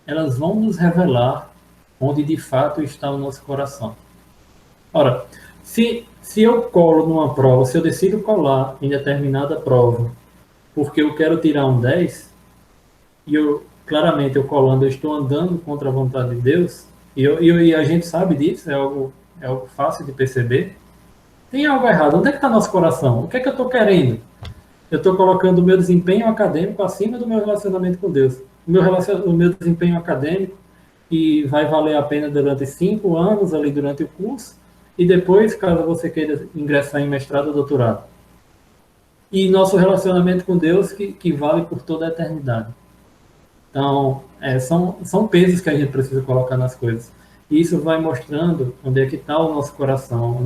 elas vão nos revelar onde de fato está o nosso coração. Ora, se eu colo numa prova, se eu decido colar em determinada prova, porque eu quero tirar um 10, e claramente eu colando, eu estou andando contra a vontade de Deus, e a gente sabe disso, é algo fácil de perceber. Tem algo errado. Onde é que está nosso coração? O que é que eu estou querendo? Eu estou colocando o meu desempenho acadêmico acima do meu relacionamento com Deus. O meu desempenho acadêmico, que vai valer a pena durante 5 anos, ali durante o curso, e depois, caso você queira ingressar em mestrado ou doutorado. E nosso relacionamento com Deus, que vale por toda a eternidade. Então, são pesos que a gente precisa colocar nas coisas. E isso vai mostrando onde é que está o nosso coração,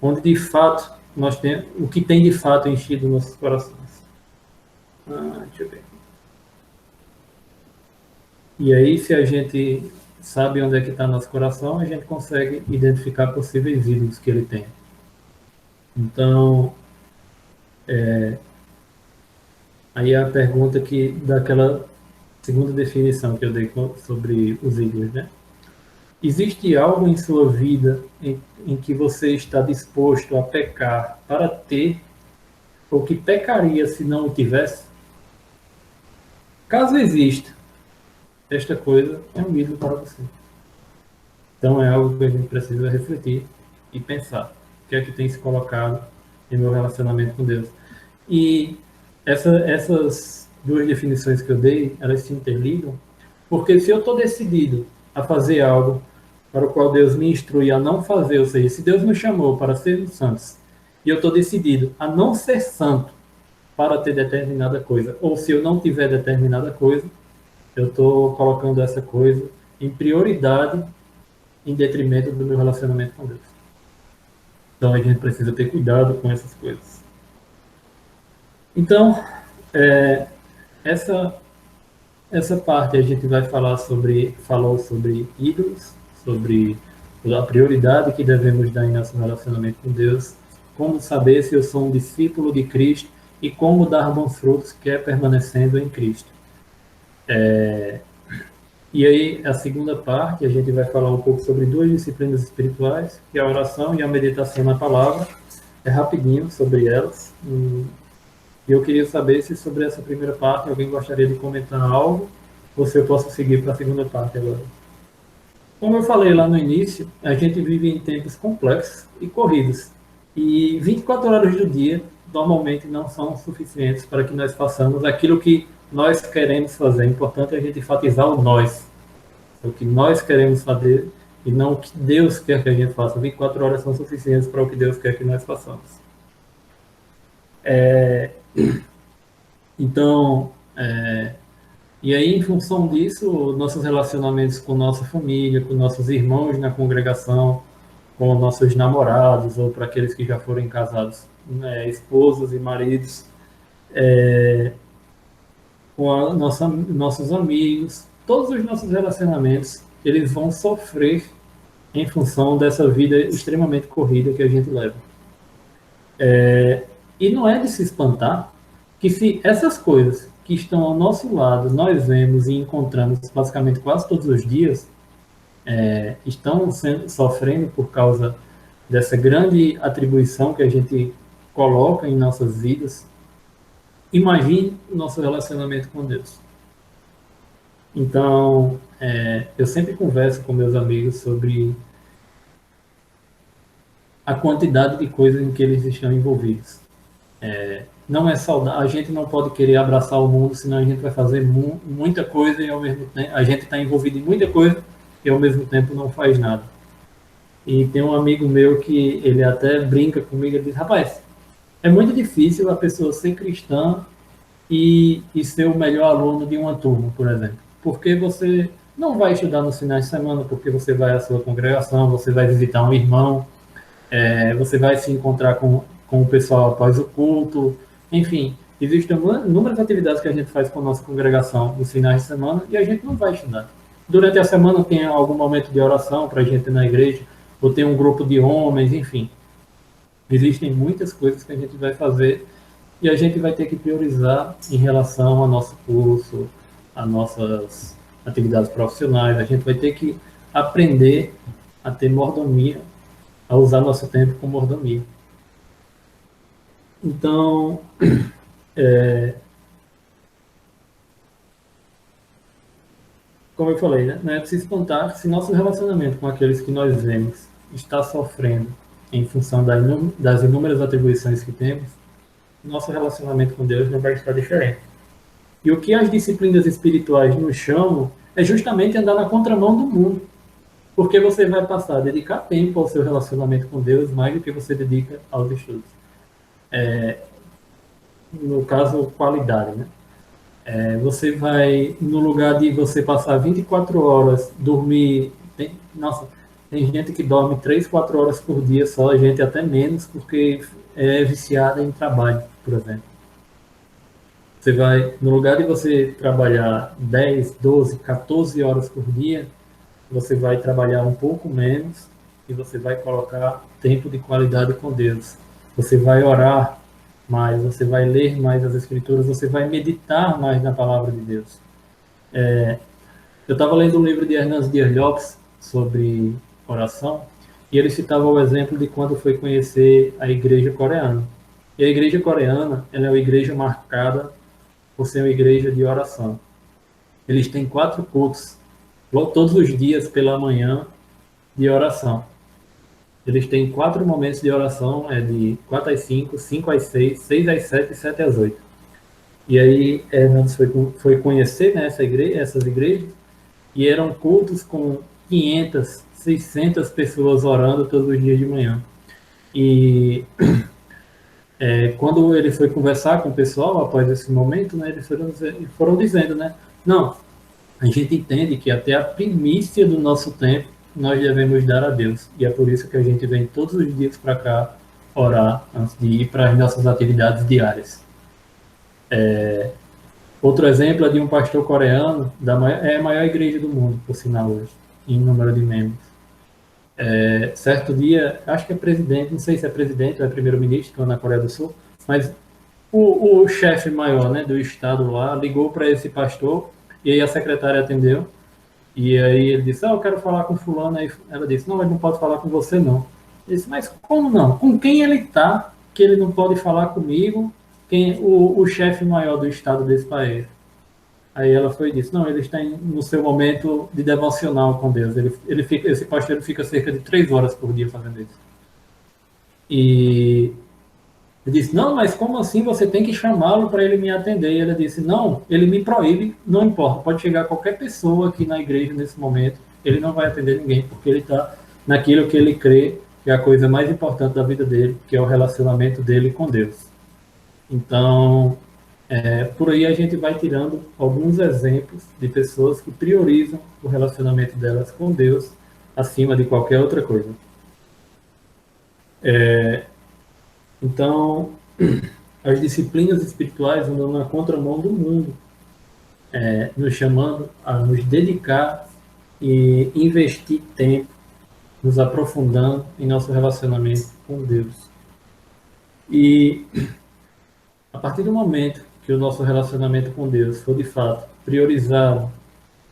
onde de fato nós temos, o que tem de fato enchido nossos corações. Deixa eu ver. E aí, se a gente sabe onde é que está nosso coração, a gente consegue identificar possíveis ídolos que ele tem. Então, aí a pergunta que daquela segunda definição que eu dei sobre os ídolos, né? Existe algo em sua vida em que você está disposto a pecar para ter, ou que pecaria se não o tivesse? Caso exista, esta coisa é um ídolo para você. Então é algo que a gente precisa refletir e pensar. O que é que tem se colocado em meu relacionamento com Deus? E essas duas definições que eu dei, elas se interligam, porque se eu estou decidido a fazer algo para o qual Deus me instrui a não fazer, ou seja, se Deus me chamou para ser santos, e eu estou decidido a não ser santo para ter determinada coisa, ou se eu não tiver determinada coisa, eu estou colocando essa coisa em prioridade em detrimento do meu relacionamento com Deus. Então a gente precisa ter cuidado com essas coisas. Então, essa parte a gente vai falou sobre ídolos, sobre a prioridade que devemos dar em nosso relacionamento com Deus, como saber se eu sou um discípulo de Cristo e como dar bons frutos, que é permanecendo em Cristo. E aí, a segunda parte, a gente vai falar um pouco sobre duas disciplinas espirituais, que é a oração e a meditação na palavra. É rapidinho sobre elas. E eu queria saber se sobre essa primeira parte alguém gostaria de comentar algo, ou se eu posso seguir para a segunda parte agora. Como eu falei lá no início, a gente vive em tempos complexos e corridos. E 24 horas do dia normalmente não são suficientes para que nós façamos aquilo que nós queremos fazer. É importante a gente enfatizar o nós. O que nós queremos fazer e não o que Deus quer que a gente faça. 24 horas são suficientes para o que Deus quer que nós façamos. Então, e aí, em função disso, nossos relacionamentos com nossa família, com nossos irmãos na congregação, com nossos namorados, ou para aqueles que já foram casados, né, esposas e maridos, com nossos amigos, todos os nossos relacionamentos, eles vão sofrer em função dessa vida extremamente corrida que a gente leva. E não é de se espantar que se essas coisas que estão ao nosso lado, nós vemos e encontramos basicamente quase todos os dias, estão sofrendo por causa dessa grande atribuição que a gente coloca em nossas vidas. Imagine o nosso relacionamento com Deus. Então, eu sempre converso com meus amigos sobre a quantidade de coisas em que eles estão envolvidos. Não é saudável, a gente não pode querer abraçar o mundo, senão a gente vai fazer muita coisa e ao mesmo tempo a gente está envolvido em muita coisa e ao mesmo tempo não faz nada. E tem um amigo meu que ele até brinca comigo, ele diz: rapaz, é muito difícil a pessoa ser cristã e ser o melhor aluno de uma turma, por exemplo, porque você não vai estudar nos finais de semana, porque você vai à sua congregação, você vai visitar um irmão, você vai se encontrar com o pessoal após o culto, enfim, existem inúmeras atividades que a gente faz com a nossa congregação nos finais de semana e a gente não vai estudar. Durante a semana tem algum momento de oração para a gente na igreja, ou tem um grupo de homens, enfim. Existem muitas coisas que a gente vai fazer e a gente vai ter que priorizar em relação ao nosso curso, às nossas atividades profissionais. A gente vai ter que aprender a ter mordomia, a usar nosso tempo com mordomia. Então, como eu falei, né? Não é de se espantar se nosso relacionamento com aqueles que nós vemos está sofrendo em função das inúmeras atribuições que temos, nosso relacionamento com Deus não vai estar diferente. E o que as disciplinas espirituais nos chamam é justamente andar na contramão do mundo, porque você vai passar a dedicar tempo ao seu relacionamento com Deus mais do que você dedica aos estudos. No caso, qualidade, né? Você vai, no lugar de você passar 24 horas, dormir... Tem gente que dorme 3, 4 horas por dia só, gente até menos, porque é viciada em trabalho, por exemplo. Você vai, no lugar de você trabalhar 10, 12, 14 horas por dia, você vai trabalhar um pouco menos e você vai colocar tempo de qualidade com Deus. Você vai orar mais, você vai ler mais as Escrituras, você vai meditar mais na palavra de Deus. Eu estava lendo um livro de Hernandes Dias Lopes sobre oração, e ele citava o exemplo de quando foi conhecer a igreja coreana. E a igreja coreana, ela é uma igreja marcada por ser uma igreja de oração. Eles têm 4 cultos, todos os dias pela manhã, de oração. Eles têm 4 momentos de oração, de 4 às 5, 5 às 6, 6 às 7 e 7 às 8. E aí Hernandes foi conhecer, né, essas igrejas, e eram cultos com 500, 600 pessoas orando todos os dias de manhã. E quando ele foi conversar com o pessoal após esse momento, né, eles foram dizendo, né, não, a gente entende que até a primícia do nosso tempo nós devemos dar a Deus. E é por isso que a gente vem todos os dias para cá orar antes de ir para as nossas atividades diárias. Outro exemplo é de um pastor coreano, é a maior igreja do mundo, por sinal, hoje, em número de membros. Certo dia, acho que é presidente, não sei se é presidente ou é primeiro-ministro na Coreia do Sul, mas o chefe maior, né, do estado lá ligou para esse pastor e aí a secretária atendeu e aí ele disse, eu quero falar com fulano. Aí ela disse, não, ele não pode falar com você não. Ele disse, mas como não? Com quem ele está que ele não pode falar comigo, o chefe maior do estado desse país? Aí ela foi e disse, não, ele está no seu momento de devocional com Deus. Esse pastor fica cerca de 3 horas por dia fazendo isso. E ele disse, não, mas como assim? Você tem que chamá-lo para ele me atender. E ela disse, não, ele me proíbe, não importa, pode chegar qualquer pessoa aqui na igreja nesse momento, ele não vai atender ninguém, porque ele está naquilo que ele crê que é a coisa mais importante da vida dele, que é o relacionamento dele com Deus. Então, por aí a gente vai tirando alguns exemplos de pessoas que priorizam o relacionamento delas com Deus acima de qualquer outra coisa. Então, as disciplinas espirituais andam na contramão do mundo, nos chamando a nos dedicar e investir tempo, nos aprofundando em nosso relacionamento com Deus. E a partir do momento que o nosso relacionamento com Deus for de fato priorizado,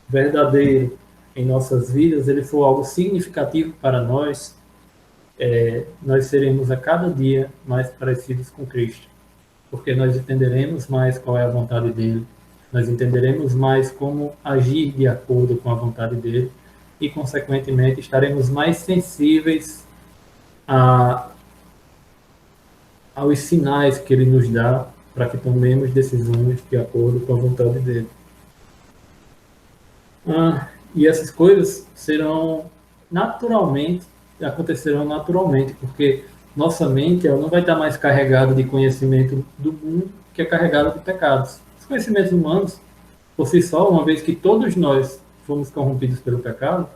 verdadeiro em nossas vidas, ele for algo significativo para nós, nós seremos a cada dia mais parecidos com Cristo, porque nós entenderemos mais qual é a vontade dele, nós entenderemos mais como agir de acordo com a vontade dele e, consequentemente, estaremos mais sensíveis aos sinais que ele nos dá para que tomemos decisões de acordo com a vontade dele. E essas coisas acontecerão naturalmente, porque nossa mente ela não vai estar mais carregada de conhecimento do mundo, que é carregada de pecados. Os conhecimentos humanos, por si só, uma vez que todos nós fomos corrompidos pelo pecado,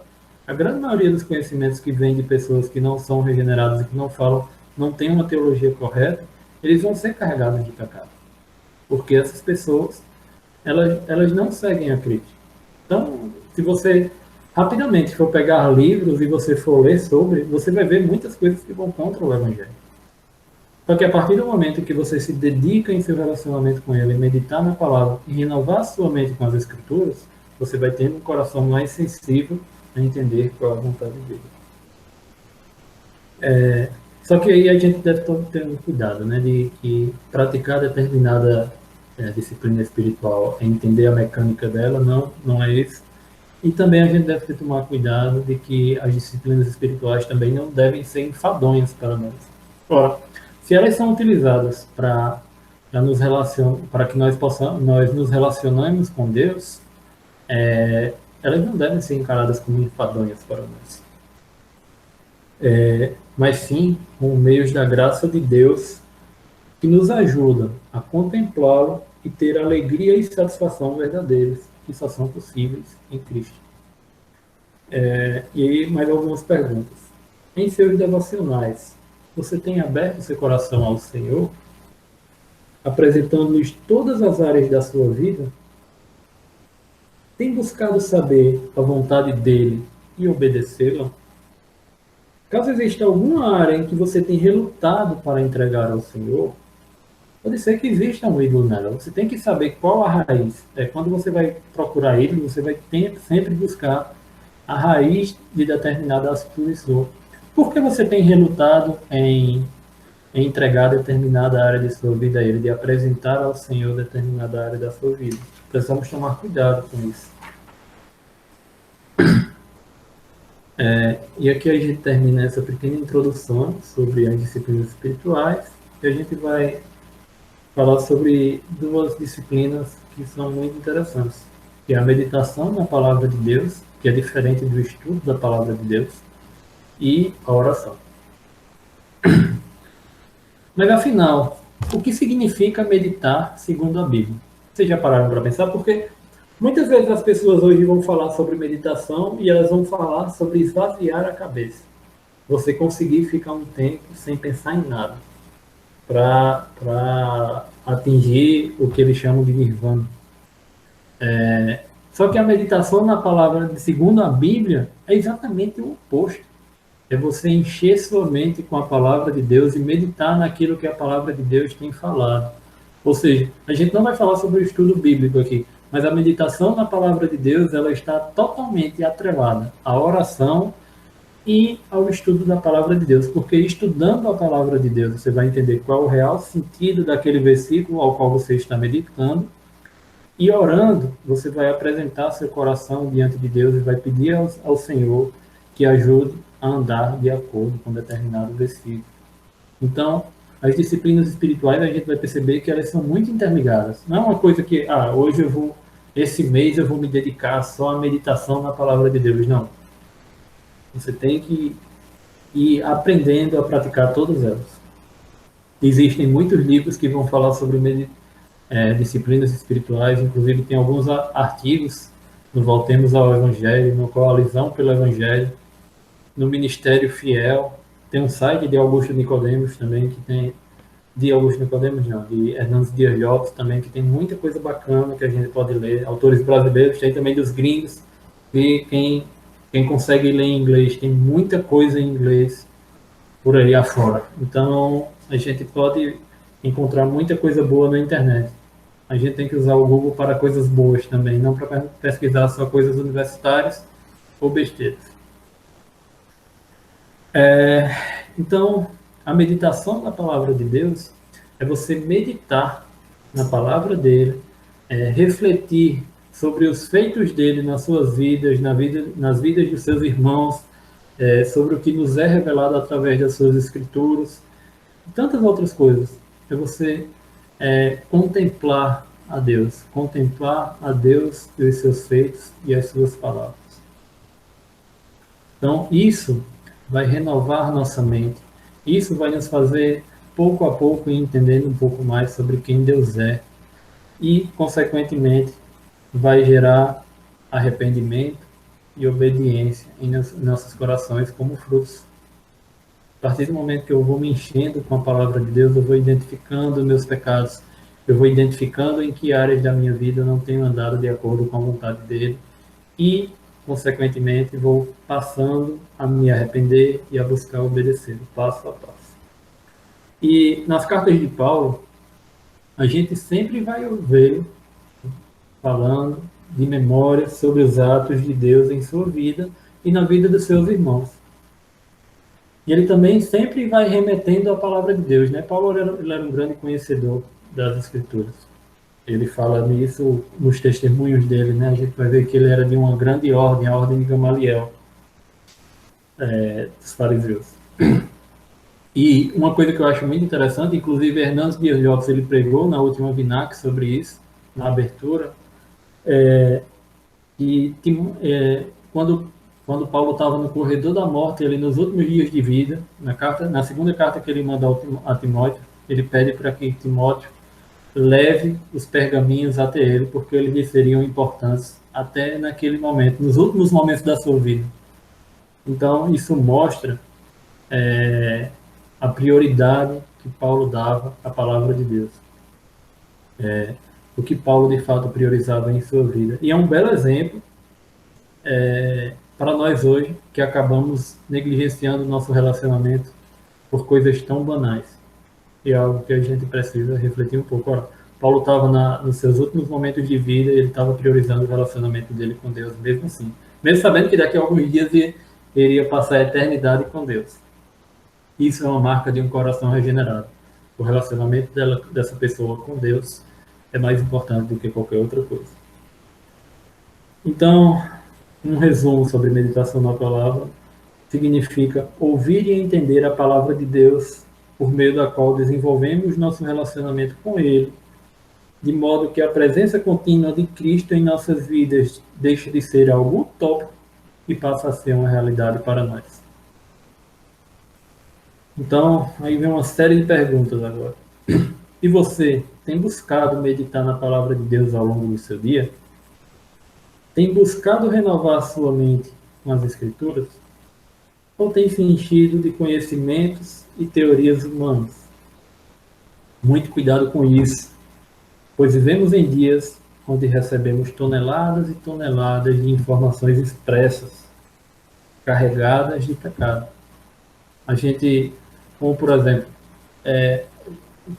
a grande maioria dos conhecimentos que vem de pessoas que não são regeneradas e que não têm uma teologia correta, eles vão ser carregados de pecado. Porque essas pessoas, elas não seguem a Cristo. Então, se você rapidamente for pegar livros e você for ler sobre, você vai ver muitas coisas que vão contra o Evangelho. Só que a partir do momento que você se dedica em seu relacionamento com ele, meditar na palavra e renovar sua mente com as Escrituras, você vai ter um coração mais sensível a entender qual é a vontade dele. Só que aí a gente deve ter um cuidado, né, de que praticar determinada disciplina espiritual é entender a mecânica dela, não é isso. E também a gente deve tomar cuidado de que as disciplinas espirituais também não devem ser enfadonhas para nós. Ora, se elas são utilizadas para que nós nos relacionemos com Deus, elas não devem ser encaradas como enfadonhas para nós. Mas sim como meios da graça de Deus que nos ajudam a contemplá-lo e ter alegria e satisfação verdadeiras que só são possíveis em Cristo. E aí, mais algumas perguntas. Em seus devocionais, você tem aberto seu coração ao Senhor, apresentando-lhes todas as áreas da sua vida? Tem buscado saber a vontade dele e obedecê-la? Caso exista alguma área em que você tem relutado para entregar ao Senhor, pode ser que exista um ídolo nela. Você tem que saber qual a raiz. Quando você vai procurar ídolo, você vai sempre buscar a raiz de determinada atitude. Por que você tem relutado em entregar determinada área de sua vida a Ele, de apresentar ao Senhor determinada área da sua vida? Precisamos tomar cuidado com isso. E aqui a gente termina essa pequena introdução sobre as disciplinas espirituais, e a gente vai falar sobre duas disciplinas que são muito interessantes, que é a meditação na Palavra de Deus, que é diferente do estudo da Palavra de Deus, e a oração. Mas afinal, o que significa meditar segundo a Bíblia? Vocês já pararam para pensar? Porque muitas vezes as pessoas hoje vão falar sobre meditação e elas vão falar sobre esvaziar a cabeça. Você conseguir ficar um tempo sem pensar em nada, para atingir o que eles chamam de nirvana. Só que a meditação na palavra, segundo a Bíblia, é exatamente o oposto. É você encher sua mente com a palavra de Deus e meditar naquilo que a palavra de Deus tem falado. Ou seja, a gente não vai falar sobre o estudo bíblico aqui, mas a meditação na palavra de Deus, ela está totalmente atrelada à oração e ao estudo da palavra de Deus, porque estudando a palavra de Deus, você vai entender qual é o real sentido daquele versículo ao qual você está meditando, e orando, você vai apresentar seu coração diante de Deus e vai pedir ao Senhor que ajude a andar de acordo com determinado versículo. Então, as disciplinas espirituais, a gente vai perceber que elas são muito interligadas. Não é uma coisa que, esse mês eu vou me dedicar só à meditação na palavra de Deus. Não. Você tem que ir aprendendo a praticar todas elas. Existem muitos livros que vão falar sobre disciplinas espirituais, inclusive tem alguns artigos no Voltemos ao Evangelho, no Coalizão pelo Evangelho, no Ministério Fiel. Tem um site de Augusto Nicodemos também, que tem de Augusto Nicodemos não, de Hernandes Dias Lopes também, que tem muita coisa bacana que a gente pode ler, autores brasileiros, tem também dos gringos, e quem consegue ler em inglês, tem muita coisa em inglês por aí afora. Então, a gente pode encontrar muita coisa boa na internet. A gente tem que usar o Google para coisas boas também, não para pesquisar só coisas universitárias ou besteiras. Então, a meditação na palavra de Deus é você meditar na palavra dele, refletir sobre os feitos dele nas suas vidas, nas vidas dos seus irmãos, sobre o que nos é revelado através das suas escrituras, e tantas outras coisas. É você contemplar a Deus e os seus feitos e as suas palavras. Então, isso vai renovar nossa mente. Isso vai nos fazer, pouco a pouco, ir entendendo um pouco mais sobre quem Deus é. E, consequentemente, vai gerar arrependimento e obediência em nossos corações como frutos. A partir do momento que eu vou me enchendo com a palavra de Deus, eu vou identificando meus pecados, eu vou identificando em que áreas da minha vida eu não tenho andado de acordo com a vontade dele e, consequentemente, vou passando a me arrepender e a buscar obedecer, passo a passo. E nas cartas de Paulo, a gente sempre vai ouvi-lo falando de memória sobre os atos de Deus em sua vida e na vida dos seus irmãos. E ele também sempre vai remetendo à palavra de Deus, né? Paulo ele era um grande conhecedor das Escrituras. Ele fala nisso nos testemunhos dele, né? A gente vai ver que ele era de uma grande ordem, a ordem de Gamaliel, dos fariseus. E uma coisa que eu acho muito interessante, inclusive Hernandes Dias Lopes, ele pregou na última Vinac sobre isso, na abertura, que quando Paulo estava no corredor da morte, ele nos últimos dias de vida, na segunda carta que ele manda a Timóteo, ele pede para que Timóteo leve os pergaminhos até ele, porque eles lhe seriam importantes até naquele momento, nos últimos momentos da sua vida. Então, isso mostra a prioridade que Paulo dava à palavra de Deus. O que Paulo, de fato, priorizava em sua vida. E é um belo exemplo para nós hoje, que acabamos negligenciando o nosso relacionamento por coisas tão banais. E é algo que a gente precisa refletir um pouco. Ora, Paulo estava nos seus últimos momentos de vida e ele estava priorizando o relacionamento dele com Deus, mesmo assim. Mesmo sabendo que daqui a alguns dias ele iria passar a eternidade com Deus. Isso é uma marca de um coração regenerado. O relacionamento dessa pessoa com Deus é mais importante do que qualquer outra coisa. Então, um resumo sobre meditação na palavra significa ouvir e entender a palavra de Deus, por meio da qual desenvolvemos nosso relacionamento com Ele, de modo que a presença contínua de Cristo em nossas vidas deixe de ser algo utópico e passa a ser uma realidade para nós. Então, aí vem uma série de perguntas agora. E você tem buscado meditar na palavra de Deus ao longo do seu dia? Tem buscado renovar a sua mente com as Escrituras? Ou tem se enchido de conhecimentos e teorias humanas? Muito cuidado com isso, pois vivemos em dias onde recebemos toneladas e toneladas de informações expressas, carregadas de pecado. A gente, como por exemplo,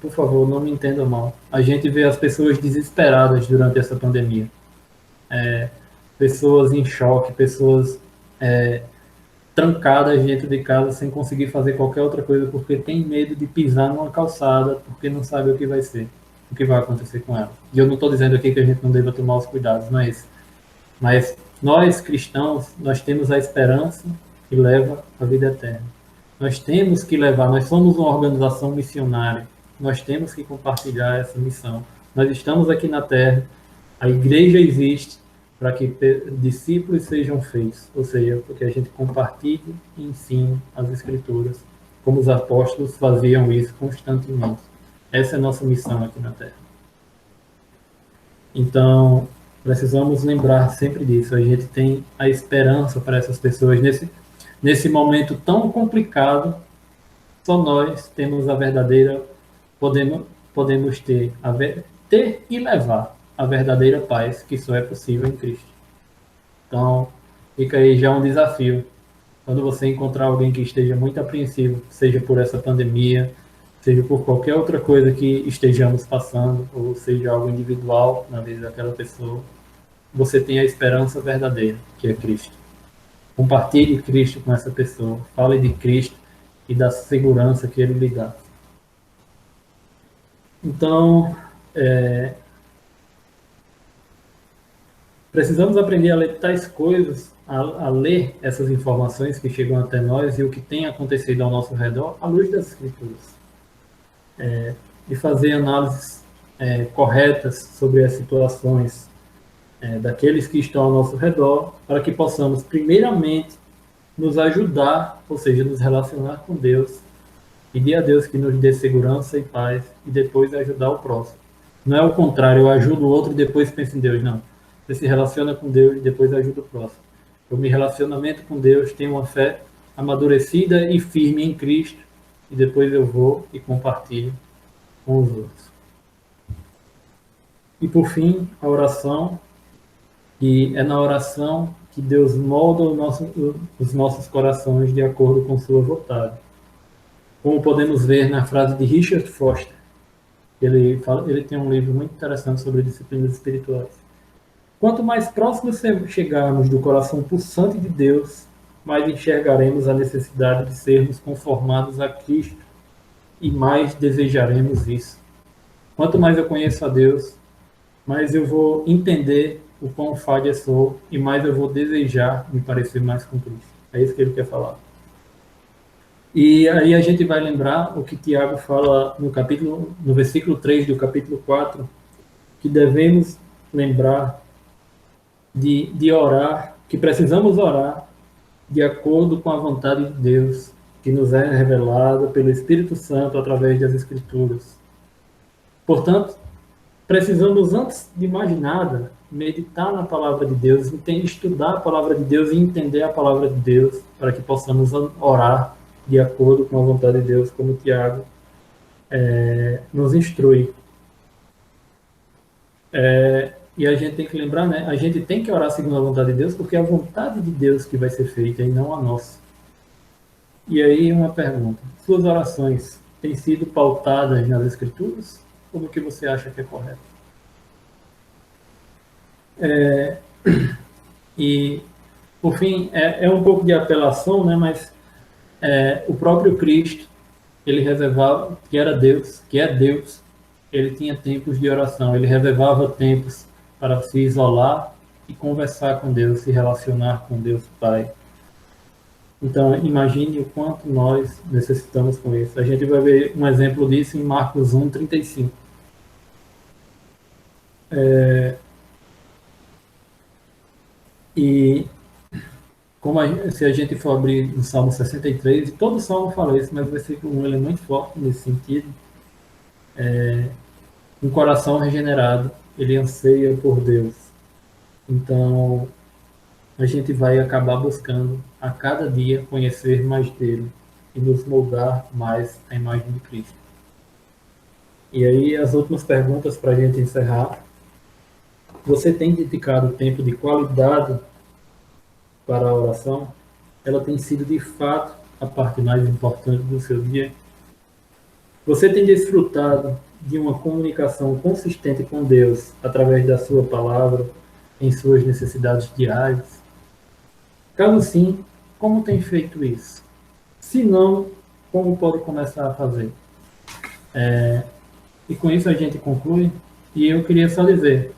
por favor, não me entenda mal, a gente vê as pessoas desesperadas durante essa pandemia. Pessoas em choque, pessoas trancadas dentro de casa sem conseguir fazer qualquer outra coisa porque tem medo de pisar numa calçada, porque não sabe o que vai ser, o que vai acontecer com ela. E eu não estou dizendo aqui que a gente não deva tomar os cuidados, não é isso. Mas nós, cristãos, nós temos a esperança que leva à vida eterna. Nós temos que levar, nós somos uma organização missionária, nós temos que compartilhar essa missão. Nós estamos aqui na Terra, a igreja existe para que discípulos sejam feitos, ou seja, porque a gente compartilhe e ensine as Escrituras, como os apóstolos faziam isso constantemente. Essa é a nossa missão aqui na Terra. Então, precisamos lembrar sempre disso. A gente tem a esperança para essas pessoas. Nesse momento tão complicado, só nós temos a verdadeira, podemos ter e levar a verdadeira paz, que só é possível em Cristo. Então, fica aí já um desafio. Quando você encontrar alguém que esteja muito apreensivo, seja por essa pandemia, seja por qualquer outra coisa que estejamos passando, ou seja algo individual na vida daquela pessoa, você tem a esperança verdadeira, que é Cristo. Compartilhe Cristo com essa pessoa, fale de Cristo e da segurança que Ele lhe dá. Então, precisamos aprender a ler tais coisas, a ler essas informações que chegam até nós e o que tem acontecido ao nosso redor à luz das Escrituras. E fazer análises corretas sobre as situações daqueles que estão ao nosso redor, para que possamos, primeiramente, nos ajudar, ou seja, nos relacionar com Deus, pedir a Deus que nos dê segurança e paz, e depois ajudar o próximo. Não é o contrário, eu ajudo o outro e depois penso em Deus, não. Você se relaciona com Deus e depois ajuda o próximo. Eu me relacionamento com Deus, tenho uma fé amadurecida e firme em Cristo, e depois eu vou e compartilho com os outros. E por fim, a oração, que é na oração que Deus molda os nossos corações de acordo com sua vontade. Como podemos ver na frase de Richard Foster, ele tem um livro muito interessante sobre disciplinas espirituais. Quanto mais próximos chegarmos do coração pulsante de Deus, mais enxergaremos a necessidade de sermos conformados a Cristo e mais desejaremos isso. Quanto mais eu conheço a Deus, mais eu vou entender o quão falha sou e mais eu vou desejar me parecer mais com Cristo. É isso que ele quer falar. E aí a gente vai lembrar o que Tiago fala no versículo 3 do capítulo 4, que devemos lembrar de orar, que precisamos orar de acordo com a vontade de Deus, que nos é revelada pelo Espírito Santo através das Escrituras. Portanto, precisamos, antes de mais nada, meditar na palavra de Deus, estudar a palavra de Deus e entender a palavra de Deus, para que possamos orar de acordo com a vontade de Deus, como Tiago nos instrui. E a gente tem que lembrar, né? A gente tem que orar segundo a vontade de Deus, porque é a vontade de Deus que vai ser feita e não a nossa. E aí uma pergunta: suas orações têm sido pautadas nas Escrituras ou no que você acha que é correto? E, por fim, é um pouco de apelação, né? Mas o próprio Cristo, ele reservava, que era Deus, que é Deus, ele tinha tempos de oração, ele reservava tempos para se isolar e conversar com Deus, se relacionar com Deus Pai. Então, imagine o quanto nós necessitamos com isso. A gente vai ver um exemplo disso em Marcos 1:35. E se a gente for abrir no Salmo 63, e todo Salmo fala isso, mas o versículo 1 ele é muito forte nesse sentido. Um coração regenerado, ele anseia por Deus. Então, a gente vai acabar buscando a cada dia conhecer mais dele e nos moldar mais à imagem de Cristo. E aí, as últimas perguntas para a gente encerrar. Você tem dedicado tempo de qualidade para a oração? Ela tem sido, de fato, a parte mais importante do seu dia? Você tem desfrutado de uma comunicação consistente com Deus através da sua palavra, em suas necessidades diárias? Caso sim, como tem feito isso? Se não, como pode começar a fazer? E com isso a gente conclui. E eu queria só dizer,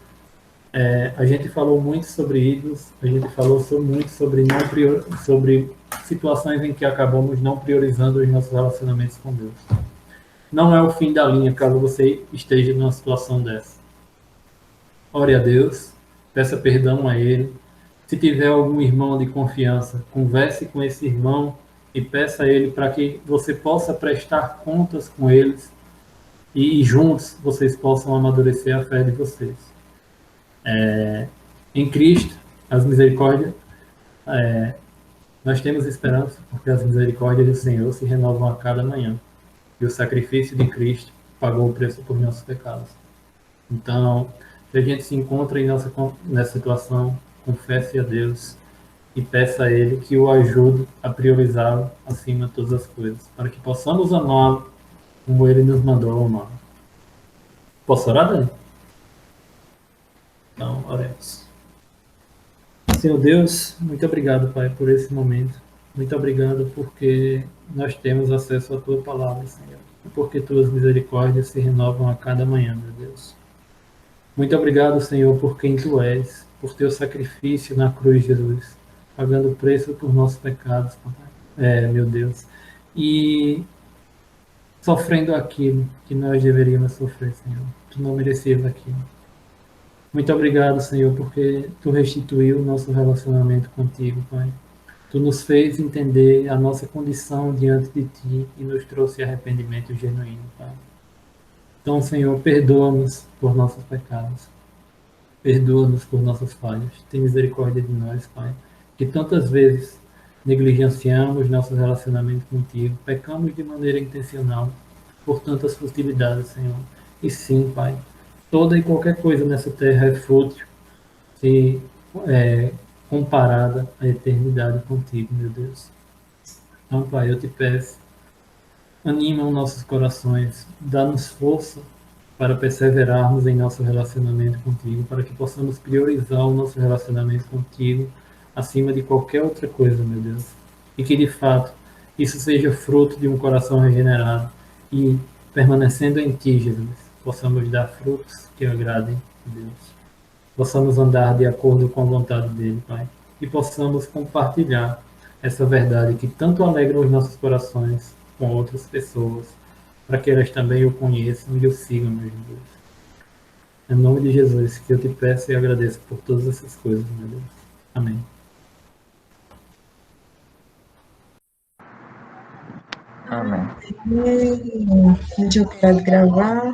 a gente falou muito sobre ídolos, a gente falou muito sobre situações em que acabamos não priorizando os nossos relacionamentos com Deus. Não é o fim da linha, caso você esteja numa situação dessa. Ore a Deus, peça perdão a Ele. Se tiver algum irmão de confiança, converse com esse irmão e peça a ele para que você possa prestar contas com eles e juntos vocês possam amadurecer a fé de vocês. Em Cristo, as misericórdias, nós temos esperança, porque as misericórdias do Senhor se renovam a cada manhã. E o sacrifício de Cristo pagou o preço por nossos pecados. Então, se a gente se encontra nessa situação, confesse a Deus e peça a Ele que o ajude a priorizá-lo acima de todas as coisas, para que possamos amá-lo como Ele nos mandou amar. Posso orar, Dani? Então, oremos. Senhor Deus, muito obrigado, Pai, por esse momento. Muito obrigado porque nós temos acesso à Tua palavra, Senhor. E porque Tuas misericórdias se renovam a cada manhã, meu Deus. Muito obrigado, Senhor, por quem Tu és, por Teu sacrifício na cruz, Jesus, pagando o preço por nossos pecados, Papai. Meu Deus. E sofrendo aquilo que nós deveríamos sofrer, Senhor. Tu não merecias aquilo. Muito obrigado, Senhor, porque Tu restituiu o nosso relacionamento contigo, Pai. Tu nos fez entender a nossa condição diante de Ti e nos trouxe arrependimento genuíno, Pai. Então, Senhor, perdoa-nos por nossos pecados. Perdoa-nos por nossas falhas. Tem misericórdia de nós, Pai, que tantas vezes negligenciamos nossos relacionamentos contigo, pecamos de maneira intencional por tantas futilidades, Senhor. E sim, Pai, toda e qualquer coisa nessa terra é fútil se comparada à eternidade contigo, meu Deus. Então, Pai, eu te peço, anima os nossos corações, dá-nos força para perseverarmos em nosso relacionamento contigo, para que possamos priorizar o nosso relacionamento contigo acima de qualquer outra coisa, meu Deus. E que, de fato, isso seja fruto de um coração regenerado e, permanecendo em Ti, Jesus, possamos dar frutos que agradem Deus. Possamos andar de acordo com a vontade dele, Pai. E possamos compartilhar essa verdade que tanto alegra os nossos corações com outras pessoas, para que elas também o conheçam e o sigam, meu Deus. Em nome de Jesus, que eu te peço e agradeço por todas essas coisas, meu Deus. Amém. Amém. Onde eu quero gravar.